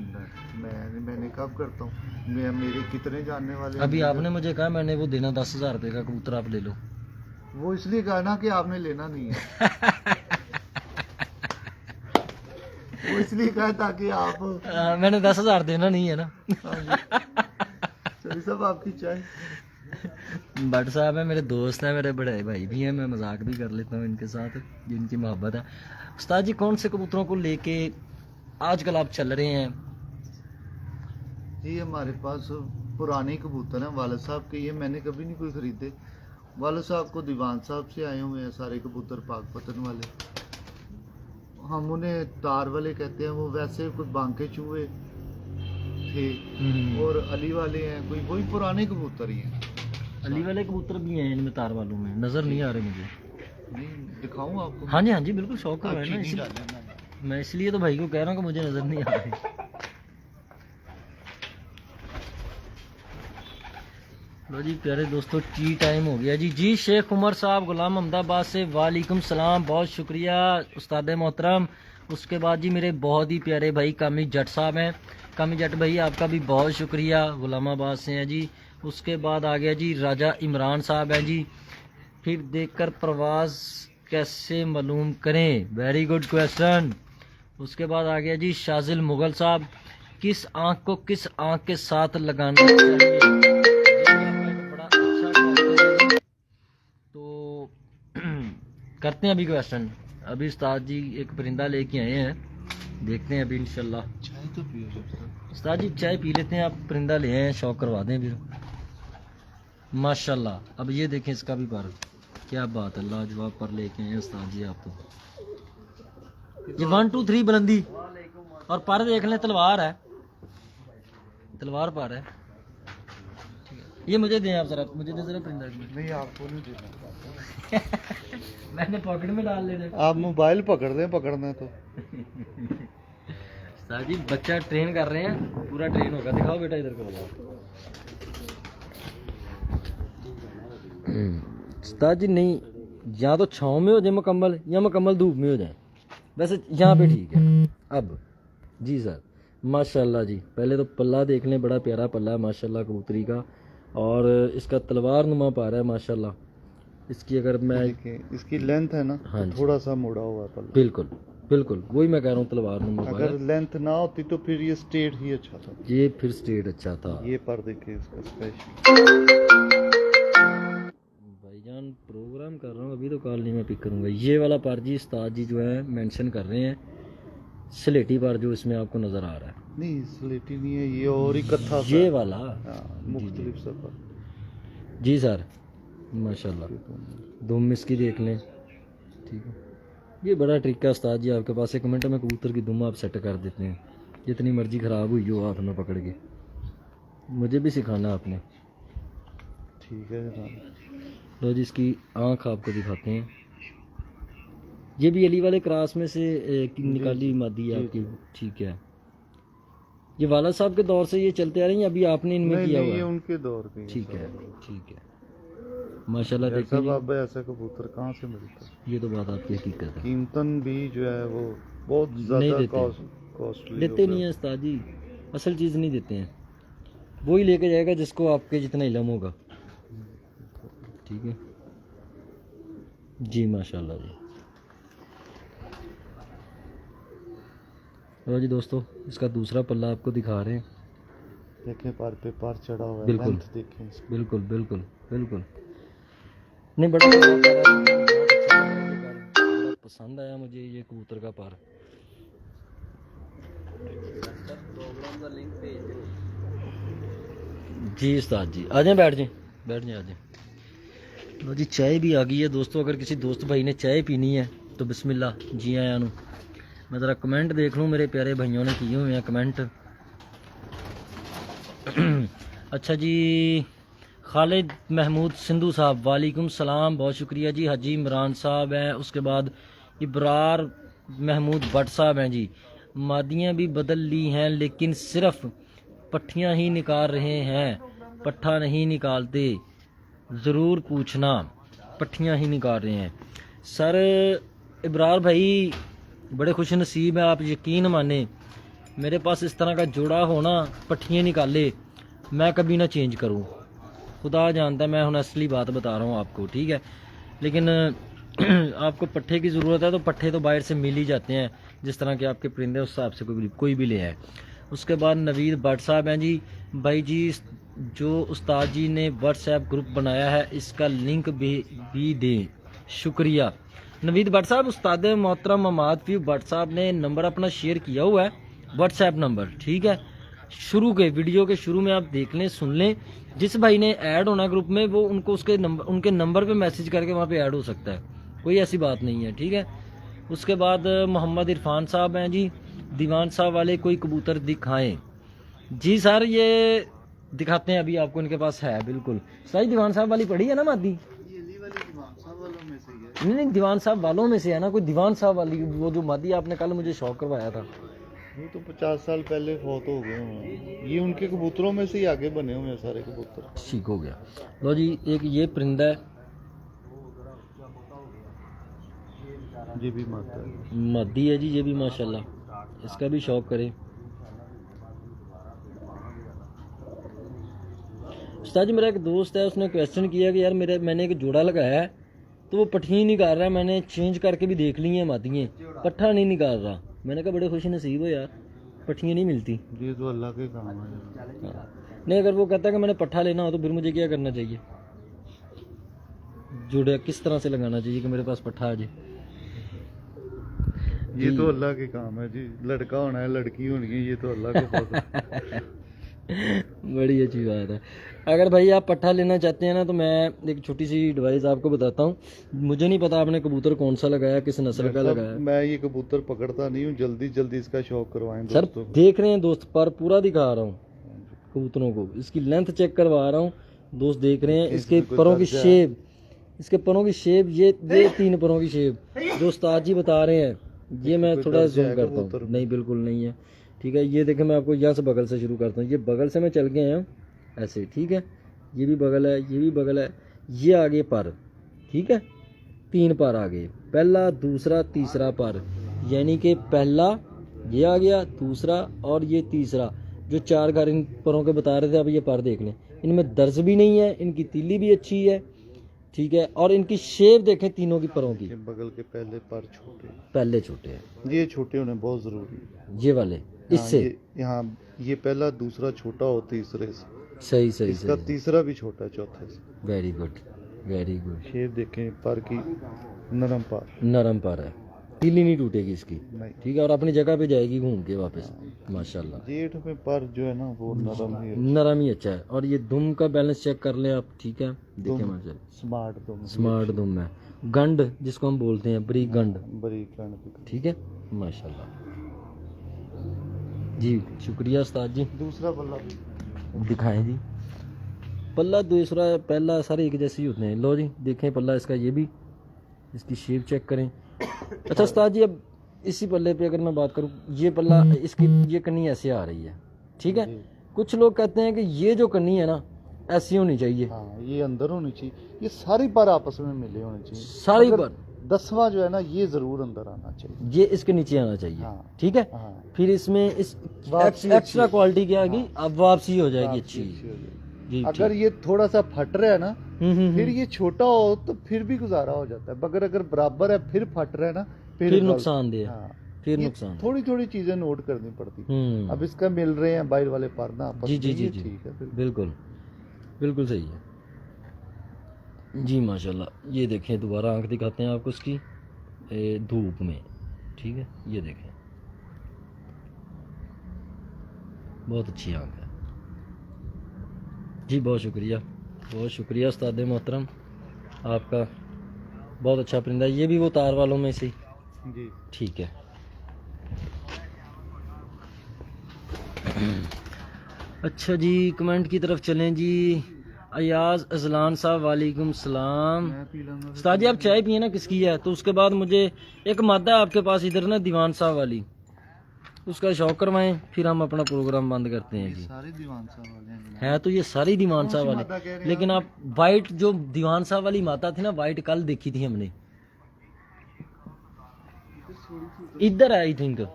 मैंने कब करता हूँ, मेरे कितने जानने वाले अभी हैं। आपने मुझे कहा मैंने वो देना 10,000 रुपये का कबूतर, आप ले लो। वो इसलिए कहा ना कि आपने लेना नहीं है। वो इसलिए कहा ताकि आप। मैंने 10,000 देना नहीं है ना। हाँ जी। चलिए साहब, आपकी चाय। भट्ट साहब है मेरे दोस्त हैं, मेरे बड़े भाई भी हैं, मैं मजाक भी कर लेता हूँ इनके साथ, जिनकी मोहब्बत है। उस्ताद जी, कौन से कबूतरों को लेके आजकल आप चल रहे हैं? ये हमारे पास पुराने कबूतर हैं वालिद साहब के, ये मैंने कभी नहीं कोई खरीदे। वालिद साहब को दीवान साहब से आए हुए हैं सारे कबूतर, पाक पतन वाले। हम उन्हें तार वाले कहते हैं, वो वैसे कुछ बांके चूहे थे, और अली वाले हैं कोई, वही पुराने कबूतर ही हैं। अली वाले कबूतर भी हैं इनमें, तार वालों में नजर नहीं आ रहे मुझे। नहीं दिखाऊं आपको? हाँ जी हाँ जी, बिल्कुल शौक है आप ना, चीनी इसलिए डाल देना। मैं इसलिए तो भाई को कह रहा हूँ कि मुझे नजर नहीं आ रही। लो जी प्यारे दोस्तों, टी टाइम हो गया जी। जी शेख उमर साहब गुलाम अहमदाबाद से, वालेकुम सलाम, बहुत शुक्रिया उस्ताद मोहतरम। उसके बाद जी मेरे बहुत ही प्यारे भाई कामी जट साहब हैं, कामी जट भाई आपका भी बहुत शुक्रिया, गुलामाबाद से हैं जी। उसके बाद आ गया जी राजा इमरान साहब हैं जी। फिर देखकर प्रवास कैसे मालूम करें, वेरी गुड क्वेश्चन। उसके बाद आ गया जी शाजिल मुगल साहब, किस आंख को किस आंख के साथ लगाना चाहिए? बड़ा अच्छा क्वेश्चन है। तो करते हैं अभी क्वेश्चन। अभी उस्ताद जी एक परिंदा लेके आए हैं, देखते हैं अभी इंशाल्लाह। चाय तो पियो जब। उस्ताद जी चाय पी लेते हैं, आप परिंदा ले आए हैं, शौक करवा दें फिर। माशाल्लाह, अब ये देखें इसका भी पर, क्या बात है, लाजवाब पर लेके आए हैं उस्ताद जी आप तो। ये 1 2 3 बुलंदी, और पर देख लें, तलवार है, तलवार पर है। ये मुझे दें आप जरा, मुझे दे जरा परिंदा। नहीं, आपको नहीं देना। मैंने पॉकेट में डाल लेना। आप मोबाइल पकड़ दें, पकड़ना तो। सर जी बच्चा ट्रेन कर रहे हैं, पूरा ट्रेन होगा, दिखाओ बेटा इधर को बताओ। उस्ताद जी नहीं, या तो छाँव में हो जाए मुकम्मल, या मुकम्मल धूप में हो जाए, वैसे यहाँ पे ठीक है। अब जी सर, माशाल्लाह जी, पहले तो पल्ला देख लें, बड़ा प्यारा पल्ला है माशाल्लाह कबूतरी का, और इसका तलवार नुमा पा रहा है माशाल्लाह। इसकी अगर मैं, इसकी लेंथ है ना, हाँ तो थोड़ा सा मुड़ा हुआ है पल्ला। बिल्कुल बिल्कुल, वही मैं कह रहा हूँ, तलवार नुमा पा रहा अगर लेंथ ना होती तो फिर ये स्ट्रेट ही अच्छा था। है। ये फिर स्टेट अच्छा था। ये पर देखिए इसका स्पेशल। भाईजान प्रोग्राम कर रहा हूँ, अभी तो कॉल नहीं मैं पिक करूँगा। ये वाला पर जी उस्ताद जी जो है मेंशन कर रहे हैं, स्लेटी पर जो इसमें आपको नज़र आ रहा है, नहीं स्लेटी नहीं है ये, और इकट्ठा सा ये है। वाला। हाँ, मुख्तलिफ सा पर। जी सर माशाल्लाह, दुम इसकी देख लें, ठीक है। ये बड़ा ट्रिक है उस्ताद जी आपके पास, 1 मिनट में कबूतर की दुम आप सेट कर देते हैं, जितनी मर्जी ख़राब हुई हो हाथ में पकड़ के। मुझे भी सिखाना आपने। ठीक है जनाब। लो जी इसकी आँख आपको दिखाते हैं, ये भी अली वाले क्रॉस में से निकाली मादी है आपकी, ठीक है। ये वाला साहब के दौर से ये चलते आ रही हैं, अभी आपने इनमें नहीं किया नहीं, हुआ ये है? उनके दौर के हैं ठीक है सब। ठीक है। माशाल्लाह। सब देखिए अब ऐसा कबूतर कहाँ से मिलता है? ये तो बात आपकी हकीकत है, कीमतन भी जो है वो बहुत नहीं ज्यादा देते, कॉस्टली देते नहीं है उस्ताद जी, असल चीज़ नहीं देते हैं। वही लेके जाएगा जिसको आपके जितना इल्म होगा। ठीक है जी, माशाल्लाह जी। और जी दोस्तों, इसका दूसरा पल्ला आपको दिखा रहे हैं। देखें पर पे पर चढ़ा हुआ है, बिल्कुल। लेंथ देखें इसकी। बिल्कुल बिल्कुल बिल्कुल। नहीं बड़ा प्यारा प्यारा है, मुझे बहुत अच्छा लगा ये पर, बड़ा पसंद आया मुझे ये कबूतर का पर। जी उस्ताद जी, आ जाएं, बैठ जाएं, बैठ जाएं, आ जाएं। लो जी, चाय भी आ गई है दोस्तों। अगर किसी दोस्त भाई ने चाय पीनी है तो बिस्मिल्लाह, जी आया नू। मैं ज़रा कमेंट देख लूँ, मेरे प्यारे भाइयों ने किए हुए हैं कमेंट। अच्छा जी, खालिद महमूद सिंधु साहब, वालेकुम सलाम, बहुत शुक्रिया जी। हाजी इमरान साहब हैं, उसके बाद इब्रार महमूद भट्ट साहब हैं जी। मादियाँ भी बदल ली हैं लेकिन सिर्फ पट्टियाँ ही निकाल रहे हैं, पट्ठा नहीं निकालते, ज़रूर पूछना। पट्टियाँ ही निकाल रहे हैं सर। इब्रार भाई बड़े खुश नसीब हैं आप, यकीन माने मेरे पास इस तरह का जोड़ा होना, पट्टियाँ निकाले, मैं कभी ना चेंज करूँ। खुदा जानता है, मैं हुन असली बात बता रहा हूँ आपको, ठीक है। लेकिन आपको पट्ठे की ज़रूरत है तो पट्ठे तो बाहर से मिल ही जाते हैं, जिस तरह के आपके परिंदे उस हिसाब से कोई भी ले आए। उसके बाद नवीद भट्ट साहब हैं जी। भाई जी, जो उस्ताद जी ने व्हाट्सएप ग्रुप बनाया है इसका लिंक भी दें, शुक्रिया। नवीद भट्ट साहब, उस्ताद मोहतरम ममाद फी भट्ट साहब ने नंबर अपना शेयर किया हुआ है, व्हाट्सएप नंबर, ठीक है। शुरू के वीडियो के शुरू में आप देख लें, सुन लें। जिस भाई ने ऐड होना ग्रुप में, वो उनको उनके नंबर पे मैसेज करके वहाँ पे ऐड हो सकता है, कोई ऐसी बात नहीं है, ठीक है। उसके बाद मोहम्मद इरफान साहब हैं जी। दीवान साहब वाले कोई कबूतर दिखाएं। जी सर, ये दिखाते हैं, अभी आपको इनके पास है, बिल्कुल सही। दीवान साहब वाली पड़ी है ना मादी? ये वाली दीवान साहब वालों में से ही है। नहीं, दीवान साहब वालों में से है ना कोई, दीवान साहब वाली, वो जो मादी आपने कल मुझे शौक करवाया था। ये तो 50 साल पहले फौत हो गए हैं। ये उनके कबूतरों में से ही आगे बने हुए हैं सारे कबूतर। ठीक हो गया। लो जी, एक ये परिंदा है, ये भी माता है, मादी है जी, ये भी माशाल्लाह, इसका भी शौक करें। उस्ताद जी, मेरा एक दोस्त है, उसने क्वेश्चन किया कि यार मैंने एक जोड़ा लगाया है तो वो पट्टी निकाल रहा है, मैंने चेंज करके भी देख ली हैं मादियाँ, पट्ठा नहीं निकाल रहा। मैंने कहा बड़े खुशी नसीब हो यार, पट्टियाँ नहीं मिलती। ये तो अल्लाह के काम है। हाँ। नहीं, अगर वो कहता है कि मैंने पट्ठा लेना हो तो फिर मुझे क्या करना चाहिए? जोड़ा किस तरह से लगाना चाहिए कि मेरे पास पट्ठा आ जाए? ये तो अल्लाह के काम है जी, लड़का होना है लड़की होनी है, ये तो अल्लाह को पता है। बड़ी अच्छी बात है। अगर भाई आप पट्ठा लेना चाहते हैं ना, तो मैं एक छोटी सी एडवाइस आपको बताता हूँ। मुझे नहीं पता आपने कबूतर कौन सा लगाया, किस नस्ल का लगाया। मैं ये कबूतर पकड़ता नहीं हूँ, जल्दी जल्दी इसका शौक करवाएं सर दोस्तों को। देख रहे हैं दोस्त, पर पूरा दिखा रहा हूँ कबूतरों को, इसकी लेंथ चेक करवा रहा हूँ, दोस्त देख रहे हैं। इसके परों की शेप, इसके परों की शेप, ये 3 परों की शेप जो उस्ताद जी बता रहे हैं, ये मैं थोड़ा जूम करता हूँ। नहीं, बिल्कुल नहीं है, ठीक है। ये देखें, मैं आपको यहाँ से बगल से शुरू करता हूँ, ये बगल से मैं चल गए हैं ऐसे, ठीक है। ये भी बगल है, ये भी बगल है, ये आगे पर, ठीक है। 3 पर आ गए, पहला दूसरा तीसरा पर, यानी कि पहला ये आ गया, दूसरा और ये तीसरा। जो 4 घर इन परों के बता रहे थे, अब ये पर देख लें, इनमें दर्ज भी नहीं है, इनकी तीली भी अच्छी है, ठीक है। और इनकी शेप देखें तीनों की परों की, बगल के पहले पर छोटे, पहले छोटे हैं, ये छोटे होने बहुत जरूरी है। ये वाले इससे यहाँ ये पहला दूसरा छोटा हो तीसरे से, सही सही इसका सही, तीसरा भी छोटा है चौथे से। Very good, very good. Shape देखें, पर की नरम पर, नरम पर है, तीली नहीं टूटेगी इसकी, नहीं। ठीक है। और अपनी जगह पे जाएगी घूम के वापस, माशाल्लाह। जेठ में पर जो है ना वो नरम ही है, नरम ही अच्छा है। और ये दुम का बैलेंस चेक कर लें आप, ठीक है। देखिए माशाल्लाह, स्मार्ट दुम, स्मार्ट दुम है, गंड जिसको हम बोलते हैं, बरीक गंड, बरीक गंड, ठीक है, माशाल्लाह जी। शुक्रिया उस्ताद जी। दूसरा पल्ला भी दिखाएं जी। पल्ला दूसरा पहला सारे एक जैसे ही होते हैं। लो जी, देखें पल्ला इसका, ये भी, इसकी शेप चेक करें। अच्छा उस्ताद जी, अब इसी पल्ले पे अगर मैं बात करूं, ये पल्ला, इसकी ये कन्नी ऐसे आ रही है, ठीक है। कुछ लोग कहते हैं कि ये जो कन्नी है ना, ऐसी होनी चाहिए, हाँ ये अंदर होनी चाहिए, ये सारी पर आपस में मिले होने चाहिए। सारी मगर पर 10वां जो है ना ये जरूर अंदर आना चाहिए। ये इसके नीचे आना चाहिए। हाँ। ठीक है, हाँ फिर इसमें इस वापसी एक्स्ट्रा अच्छी क्वालिटी क्या आएगी, हाँ। अब वापसी हो जाएगी वापसी अच्छी। अच्छी हो जाएगी। जी अगर ठीक। ये थोड़ा सा फट रहा है ना फिर हम्म। ये छोटा हो तो फिर भी गुजारा हो जाता है, मगर अगर बराबर है फिर फट रहा है ना फिर गलत। नुकसानदेह, हाँ फिर ये नुकसान। थोड़ी थोड़ी चीजें नोट करनी पड़ती। अब हम्म, इसका मिल रहे हैं बाहर वाले पर ना आपस जी में, जी जी ये जी, ठीक है फिर। बिल्कुल बिल्कुल सही है जी, माशाल्लाह। ये देखें, दोबारा आंख दिखाते हैं आपको इसकी धूप में। ठीक है, ये देखें, बहुत अच्छी आंख है जी। बहुत शुक्रिया उस्ताद मोहतरम, आपका बहुत अच्छा परिंदा है। ये भी वो तार वालों में से। जी ठीक है। अच्छा जी, कमेंट की तरफ चलें जी। अयाज अजलान साहब, वालेकुम सलाम। मैं पी लूंगा उस्ताद जी आप चाय पिए ना, किसकी है? तो उसके बाद मुझे एक मादा है आपके पास इधर ना, दीवान साहब वाली, उसका शौक करवाएं, फिर हम अपना प्रोग्राम बंद करते हैं जी। सारे दीवान साहब वाले हैं जनाब। है तो ये सारी दीवान साहब कौन सी मादा कह वाले, रहे हैं लेकिन आप वाइट जो दीवान साहब वाली माता थी ना, वाइट कल देखी थी हमने, इधर है आई थिंक।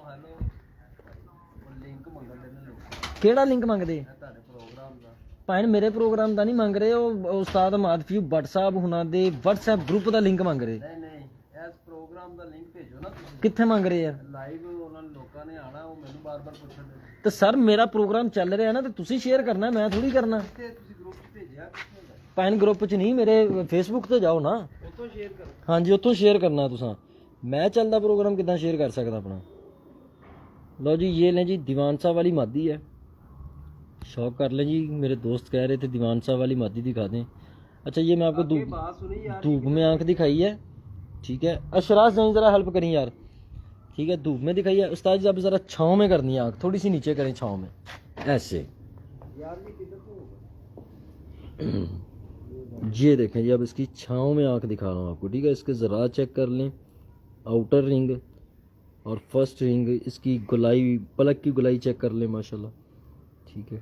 केड़ा लिंक मंगदे ਭਾਣ? ਮੇਰੇ ਪ੍ਰੋਗਰਾਮ ਦਾ ਨਹੀਂ ਮੰਗ ਰਹੇ, ਉਹ ਉਸਤਾਦ ਮਾਦਫੀ ਭੱਟ ਸਾਹਿਬ ਹੁਣਾਂ ਦੇ WhatsApp ਗਰੁੱਪ ਦਾ ਲਿੰਕ ਮੰਗ ਰਹੇ। ਨਹੀਂ ਇਸ ਪ੍ਰੋਗਰਾਮ ਦਾ ਲਿੰਕ ਭੇਜੋ ਨਾ ਤੁਸੀਂ। ਕਿੱਥੇ ਮੰਗ ਰਹੇ ਆ? ਲਾਈਵ ਉਹਨਾਂ ਲੋਕਾਂ ਨੇ ਆਣਾ, ਉਹ ਮੈਨੂੰ ਬਾਰ-ਬਾਰ ਪੁੱਛਦੇ ਤੇ ਸਰ ਮੇਰਾ ਪ੍ਰੋਗਰਾਮ ਚੱਲ ਰਿਹਾ ਨਾ, ਤੇ ਤੁਸੀਂ ਸ਼ੇਅਰ ਕਰਨਾ, ਮੈਂ ਥੋੜੀ ਕਰਨਾ। ਕਿੱਥੇ ਤੁਸੀਂ ਗਰੁੱਪ 'ਚ ਭੇਜਿਆ? ਭਾਣ ਗਰੁੱਪ 'ਚ ਨਹੀਂ, ਮੇਰੇ ਫੇਸਬੁੱਕ ਤੇ ਜਾਓ ਨਾ, ਉੱਥੋਂ ਸ਼ੇਅਰ ਕਰੋ। ਹਾਂਜੀ ਉੱਥੋਂ ਸ਼ੇਅਰ ਕਰਨਾ ਤੁਸੀਂ। ਮੈਂ ਚੱਲਦਾ ਪ੍ਰੋਗਰਾਮ ਕਿੱਦਾਂ ਸ਼ੇਅਰ ਕਰ ਸਕਦਾ ਆਪਣਾ? लो जी, ये लें जी दीवान साहब वाली मादी है, शौक कर लें जी। मेरे दोस्त कह रहे थे दीवान साहब वाली मादी दिखा दें। अच्छा ये मैं आपको धूप में आंख दिखाई है। ठीक है, अशराज नहीं ज़रा हेल्प करें यार। ठीक है, धूप में दिखाई है उस्ताद जी, आप ज़रा छाँव में करनी है आंख, थोड़ी सी नीचे करें छाँव में, ऐसे। ये देखें जी, अब इसकी छाँव में आंख दिखा रहा हूँ आपको। ठीक है, इसके ज़रा चेक कर लें, आउटर रिंग और फर्स्ट रिंग, इसकी गुलाई, पलक की गुलाई चेक कर ले माशाल्लाह। ठीक है,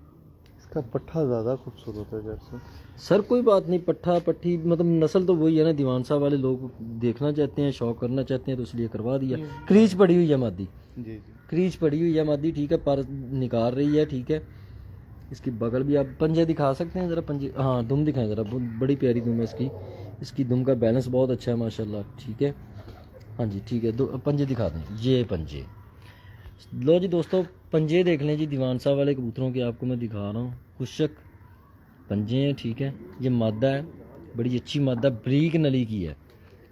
इसका पट्ठा ज़्यादा खूबसूरत है जैसे। सर कोई बात नहीं, पट्ठा पट्टी मतलब नस्ल तो वही है ना, दीवान साहब वाले लोग देखना चाहते हैं, शौक करना चाहते हैं, तो इसलिए करवा दिया। क्रीच पड़ी हुई है मादी, जी जी क्रीच पड़ी हुई है मादी। ठीक है, पर निकाल रही है। ठीक है, इसकी बगल भी आप पंजे दिखा सकते हैं ज़रा, पंजे, हाँ दुम दिखाएं ज़रा, बड़ी प्यारी दुम है इसकी। इसकी दुम का बैलेंस बहुत अच्छा है माशाल्लाह। ठीक है, हाँ जी ठीक है, दो पंजे दिखा दें, ये पंजे। लो जी दोस्तों, पंजे देख लें जी, दीवान साहब वाले कबूतरों के आपको मैं दिखा रहा हूँ, खुशक पंजे हैं। ठीक है, ये मादा है, बड़ी अच्छी मादा, ब्रीक नली की है,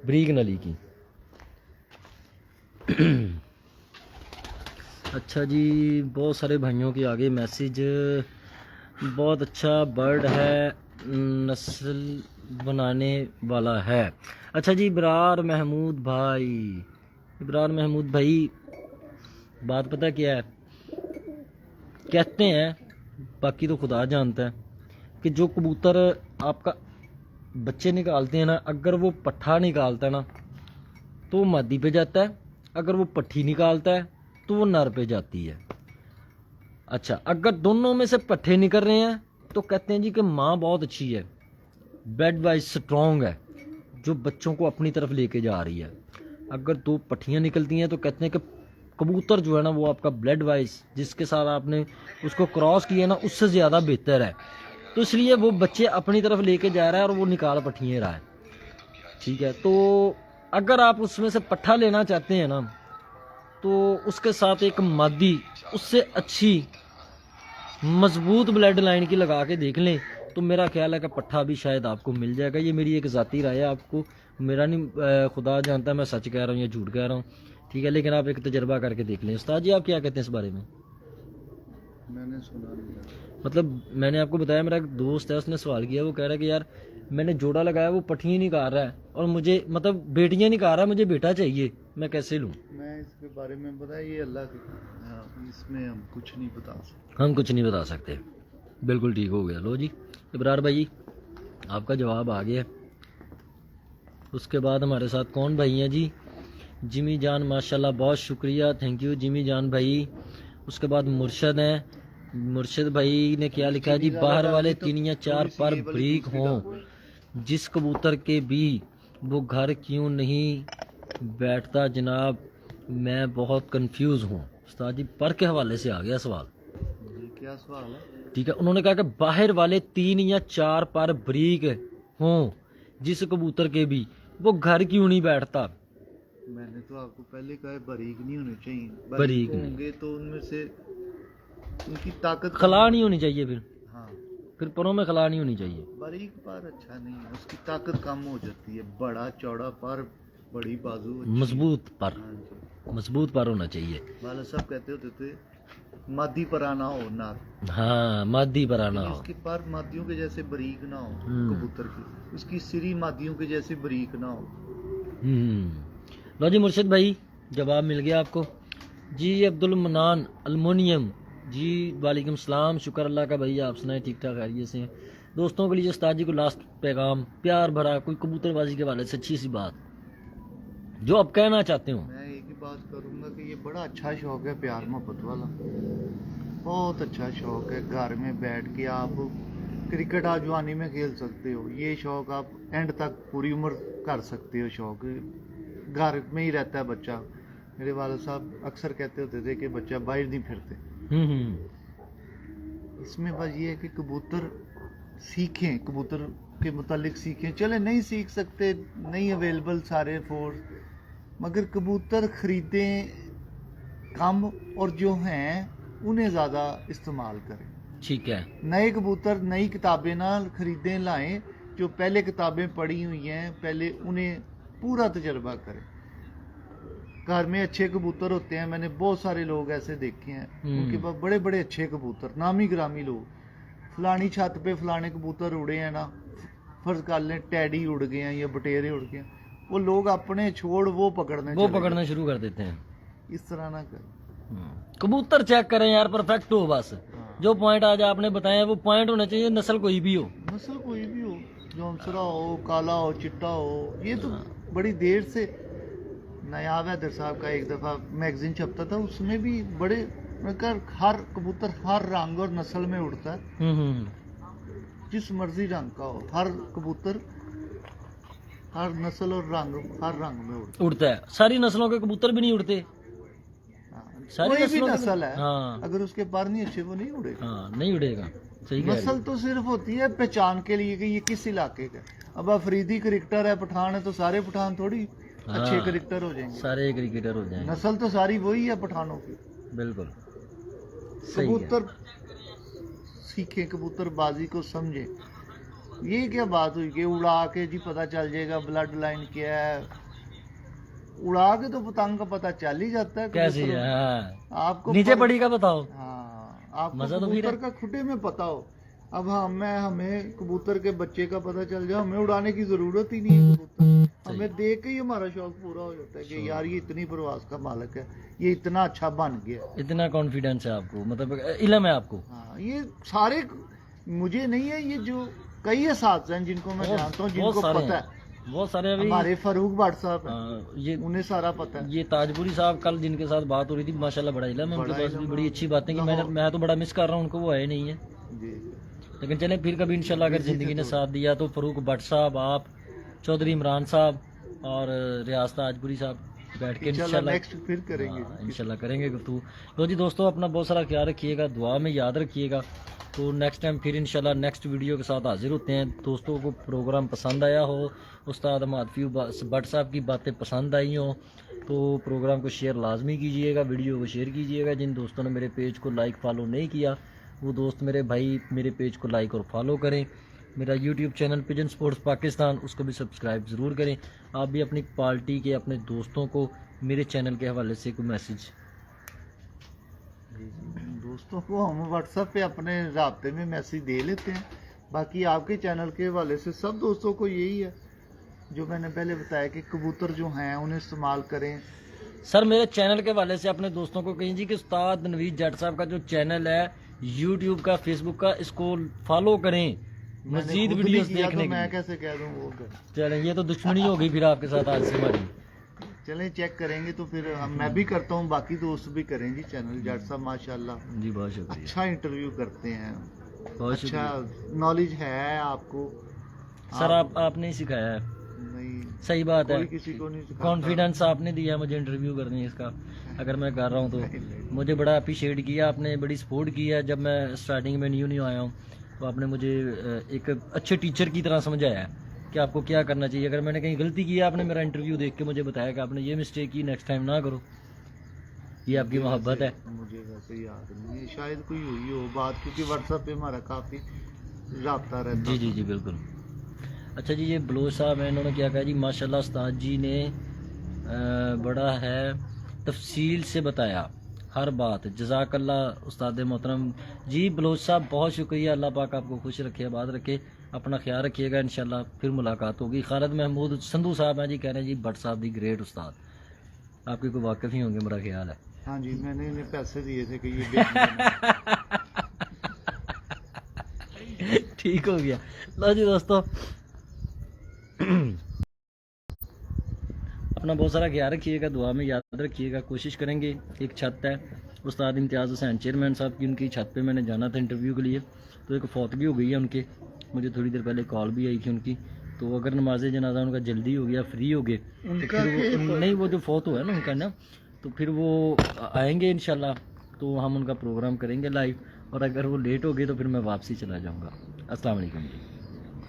ब्रीक नली की। अच्छा जी, बहुत सारे भाइयों के आगे मैसेज, बहुत अच्छा बर्ड है, नस्ल बनाने वाला है। अच्छा जी, इब्रार महमूद भाई, इब्रार महमूद भाई, बात पता क्या है, कहते हैं, बाकी तो खुदा जानता है, कि जो कबूतर आपका बच्चे निकालते हैं ना, अगर वो पट्ठा निकालता है ना तो वो मादी पे जाता है, अगर वो पट्ठी निकालता है तो वो नर पे जाती है। अच्छा, अगर दोनों में से पट्ठे निकल रहे हैं तो कहते हैं जी कि माँ बहुत अच्छी है, ब्लड वाइज स्ट्रॉन्ग है, जो बच्चों को अपनी तरफ लेके जा रही है। अगर दो पट्टियाँ निकलती हैं तो कहते हैं कि कबूतर जो है ना, वो आपका ब्लड वाइज जिसके साथ आपने उसको क्रॉस किया ना, उससे ज़्यादा बेहतर है, तो इसलिए वो बच्चे अपनी तरफ लेके जा रहा है और वो निकाल पट्टियाँ रहा है। ठीक है, तो अगर आप उसमें से पट्ठा लेना चाहते हैं ना, तो उसके साथ एक मादी उससे अच्छी मजबूत ब्लड लाइन की लगा के देख लें, तो मेरा ख्याल है कि पट्ठा भी शायद आपको मिल जाएगा। ये मेरी एक ज़ाती राय है, आपको मेरा नहीं, खुदा जानता है मैं सच कह रहा हूँ या झूठ कह रहा हूँ। ठीक है, लेकिन आप एक तजर्बा करके देख लें। उस्ताद जी आप क्या कहते हैं इस बारे में? मैंने सुना नहीं, मतलब मैंने आपको बताया, मेरा एक दोस्त है, उसने सवाल किया, वो कह रहा है कि यार मैंने जोड़ा लगाया, वो पट्टियाँ निकाल रहा है और मुझे मतलब बेटियाँ निकाल रहा है, मुझे बेटा चाहिए, मैं कैसे लूँ? मैं इसके बारे में बताया, ये अल्लाह की, इसमें हम कुछ नहीं बता सकते। हम कुछ नहीं बता सकते, बिल्कुल ठीक हो गया। लो जी इब्रार भाई, आपका जवाब आ गया। उसके बाद हमारे साथ कौन भाई हैं जी? जिमी जान, माशाल्लाह बहुत शुक्रिया, थैंक यू जिमी जान भाई। उसके बाद मुर्शद हैं, मुर्शिद भाई ने क्या लिखा है जी, बाहर वाले 3 या 4 पर ब्रीक हों, जिस कबूतर के भी वो घर क्यों नहीं बैठता जनाब, मैं बहुत कंफ्यूज हूँ। उस्ताद जी पर के हवाले से आ गया सवाल, ये क्या सवाल है? ठीक है। उन्होंने कहा कि बाहर वाले 3 या 4 पर ब्रीक हों, जिस कबूतर के भी वो घर क्यों नहीं बैठता। मैंने तो आपको पहले कहा है बारीक नहीं होने चाहिए, बारीक नहीं। होंगे तो उनमें से उनकी ताकत खला नहीं होनी चाहिए, हाँ फिर परों में खला नहीं होनी चाहिए। बारीक पर अच्छा नहीं है, उसकी ताकत कम हो जाती है। बड़ा चौड़ा पर, बड़ी बाजू, मजबूत पर, हाँ जी। मजबूत पर होना चाहिए। वाला सब कहते होते थे मादी पर आना हो नार, हाँ मादी पर आना हो। उसकी पर मादियों के जैसे बारीक ना हो, हम्म। कबूतर की उसकी सिरी मादियों के जैसे बारीक ना हो। लो जी मुर्शिद भाई जवाब मिल गया आपको जी। अब्दुल मनान अल्मोनियम जी, वालेकुम सलाम, शुक्र अल्लाह का भाई, आप सुनाए ठीक ठाक खैरियत से हैं। दोस्तों के लिए उस्ताद जी को लास्ट पैगाम प्यार भरा, कोई कबूतरबाजी के वाले से अच्छी सी बात जो आप कहना चाहते हो। मैं एक ही बात करूंगा कि ये बड़ा अच्छा शौक है, प्यार मोहब्बत वाला, बहुत अच्छा शौक है। घर में बैठ के आप क्रिकेट आज जवानी में खेल सकते हो, ये शौक आप एंड तक पूरी उम्र कर सकते हो। शौक घर में ही रहता है बच्चा। मेरे वाले साहब अक्सर कहते होते थे कि बच्चा बाहर नहीं फिरते। इसमें बस ये है कि कबूतर सीखें, कबूतर के मुतालिक सीखें। चले नहीं सीख सकते, नहीं अवेलेबल सारे फोर्स, मगर कबूतर खरीदें कम और जो हैं उन्हें ज़्यादा इस्तेमाल करें। ठीक है। नए कबूतर नई किताबें ना खरीदें, लाएं। जो पहले किताबें पढ़ी हुई हैं पहले उन्हें पूरा तजर्बा करें। घर में अच्छे कबूतर होते हैं, मैंने बहुत सारे लोग ऐसे देखे हैं, उनके पास बड़े बड़े अच्छे कबूतर, नामी ग्रामी लोग, फलानी छत पे फलाने कबूतर उड़े हैं ना, फर्ज कर लें टैडी उड़ गए हैं या बटेरे उड़ गए हैं, वो लोग अपने छोड़ वो पकड़ना शुरू कर देते हैं। इस तरह ना करें। कबूतर चेक करें यार, परफेक्ट हो बस। हाँ। जो पॉइंट आज आपने बताया वो पॉइंट होना चाहिए, नस्ल कोई भी हो, नस्ल कोई भी हो, जौनसरा हो, काला हो, चिट्टा हो। ये तो बड़ी देर से नयाब हैदर साहब का एक दफ़ा मैगजीन छपता था, उसमें भी बड़े हर कबूतर हर रंग और नस्ल में उड़ता है, जिस मर्जी रंग का हो, हर कबूतर हर नस्ल और रंग हर रंग में उड़ता है। सारी नस्लों के कबूतर भी नहीं उड़ते। हाँ, सारी कोई भी नस्लों के- नस्ल है, हाँ। अगर उसके पर नहीं अच्छे वो नहीं उड़ेगा। हाँ नहीं उड़ेगा, सही कह रहे नस्ल हो। तो सिर्फ होती है पहचान के लिए कि ये किस इलाके का। अब अफरीदी क्रिकेटर है, पठान है, तो सारे पठान थोड़ी अच्छे हाँ। क्रिकेटर हो जाएंगे। सारे क्रिकेटर हो जाएंगे, नस्ल तो सारी वही है पठानों की। बिल्कुल सही है। कबूतर सीखे, कबूतरबाजी को समझे। ये क्या बात हुई कि उड़ा के जी पता चल जाएगा ब्लड लाइन क्या है। उड़ा के तो पतंग का पता चल ही जाता है। कैसी कबूतर है? हाँ। आपको नीचे पर- पड़ी का बताओ। हाँ, आपको मजा तो फिर है। कबूतर का खुटे में पता हो। अब हमें कबूतर के बच्चे का पता चल जाए, हमें उड़ाने की जरूरत ही नहीं है। कबूतर हमें देख के ही हमारा शौक पूरा हो जाता है कि यार ये इतनी परवाज का मालिक है, ये इतना अच्छा बन गया। इतना कॉन्फिडेंस है आपको, मतलब इल्म है आपको। हाँ, ये सारे मुझे नहीं है, ये जो कई असातिज़ हैं जिनको मैं जानता हूँ, जिनको सारे पता हैं, है। बहुत सारे। अभी हमारे फारूक भट्ट साहब हैं, हाँ, ये उन्हें सारा पता है। ये ताजपुरी साहब कल जिनके साथ बात हो रही थी, माशाल्लाह बड़ा इल्म है उनके बड़ा पास भी, इल्म बड़ी है। अच्छी बातें कि मैं तो बड़ा मिस कर रहा हूँ उनको, वो आए नहीं है। जी। लेकिन चलें फिर कभी इंशाल्लाह अगर ज़िंदगी ने साथ दिया तो फरूक भट्ट साहब, आप, चौधरी इमरान साहब और रियाज ताजपुरी साहब बैठ के इंशाल्लाह नेक्स्ट फिर करेंगे। इंशाल्लाह करेंगे गुफ्तगू। लो जी दोस्तों, अपना बहुत सारा ख्याल रखिएगा, दुआ में याद रखिएगा। तो नेक्स्ट टाइम फिर इंशाल्लाह नेक्स्ट वीडियो के साथ हाजिर होते हैं। दोस्तों को प्रोग्राम पसंद आया हो, उस्ताद मादफी भट्ट साहब की बातें पसंद आई हो, तो प्रोग्राम को शेयर लाजमी कीजिएगा, वीडियो को शेयर कीजिएगा। जिन दोस्तों ने मेरे पेज को लाइक फॉलो नहीं किया, वो दोस्त मेरे भाई मेरे पेज को लाइक और फॉलो करें। मेरा YouTube channel pigeon sports Pakistan, उसको भी सब्सक्राइब ज़रूर करें। आप भी अपनी पार्टी के अपने दोस्तों को मेरे चैनल के हवाले से कोई मैसेज। दोस्तों को हम व्हाट्सएप पे अपने राब्ते में मैसेज दे लेते हैं। बाकी आपके चैनल के हवाले से सब दोस्तों को यही है जो मैंने पहले बताया कि कबूतर जो हैं उन्हें इस्तेमाल करें। सर मेरे चैनल के हवाले से अपने दोस्तों को कहें जी कि उस्ताद नवीद जट साहब का जो चैनल है यूट्यूब का, फेसबुक का, इसको फॉलो करें मजीद वीडियोस देखने के मैं लिए। कैसे कह दूं वो कर। चलें, ये तो दुश्मनी हो गई फिर आपके साथ आज से हमारी। चलें चेक करेंगे तो फिर मैं भी करता हूँ, बाकी दोस्त भी करें जी चैनल। जाट साहब माशाल्लाह जी बहुत शुक्रिया, अच्छा इंटरव्यू करते हैं, बहुत अच्छा शुक्रिया नॉलेज है आपको। सर। आपने ही सिखाया है, नहीं, सही बात है, कोई किसी को नहीं सिखाता। कॉन्फिडेंस आपने दिया मुझे इंटरव्यू करने इसका, अगर मैं कर रहा हूँ तो मुझे बड़ा अप्रिशिएट किया आपने, बड़ी सपोर्ट की है। जब मैं स्टार्टिंग में न्यू आया हूँ तो आपने मुझे एक अच्छे टीचर की तरह समझाया है कि आपको क्या करना चाहिए। अगर मैंने कहीं गलती की है, आपने मेरा इंटरव्यू देख के मुझे बताया कि आपने ये मिस्टेक की, नेक्स्ट टाइम ना करो। ये आपकी मोहब्बत है। मुझे वैसे याद नहीं है, शायद कोई हुई हो बात, क्योंकि व्हाट्सएप पे हमारा काफ़ी राब्ता रहता जी जी जी बिल्कुल। अच्छा जी, ये बलोच साहब हैं, इन्होंने क्या कहा जी, माशाल्लाह उस्ताद जी ने बड़ा है तफसील से बताया हर बात, जज़ाकल्लाह उस्ताद मोहतरम। जी बलोच साहब बहुत शुक्रिया, अल्लाह पाक आपको खुश रखे, आबाद रखे, अपना ख्याल रखिएगा, इंशाल्लाह फिर मुलाकात होगी। खालिद महमूद संधू साहब हैं जी, कह रहे हैं जी भट्ट साहब दी ग्रेट उस्ताद, आपके को वाकिफ़ ही होंगे मेरा ख्याल है। हाँ जी, मैंने इन्हें पैसे दिए थे कि ये बेच देना। ठीक हो गया। लो जी दोस्तों, अपना बहुत सारा ख्याल रखिएगा, दुआ में याद रखिएगा। कोशिश करेंगे, एक छत है उस्ताद इम्तियाज़ हुसैन चेयरमैन साहब की, उनकी छत पे मैंने जाना था इंटरव्यू के लिए, तो एक फौतगी हो गई है उनके, मुझे थोड़ी देर पहले कॉल भी आई थी उनकी। तो अगर नमाज जनाजा उनका जल्दी हो गया, फ्री हो गए, तो फिर वो नहीं, वो जो फौत हुआ है ना उनका ना, तो फिर वो आएंगे इंशाल्लाह, तो हम उनका प्रोग्राम करेंगे लाइव, और अगर वो लेट हो गए तो फिर मैं वापसी चला जाऊँगा। अस्सलाम वालेकुम जी।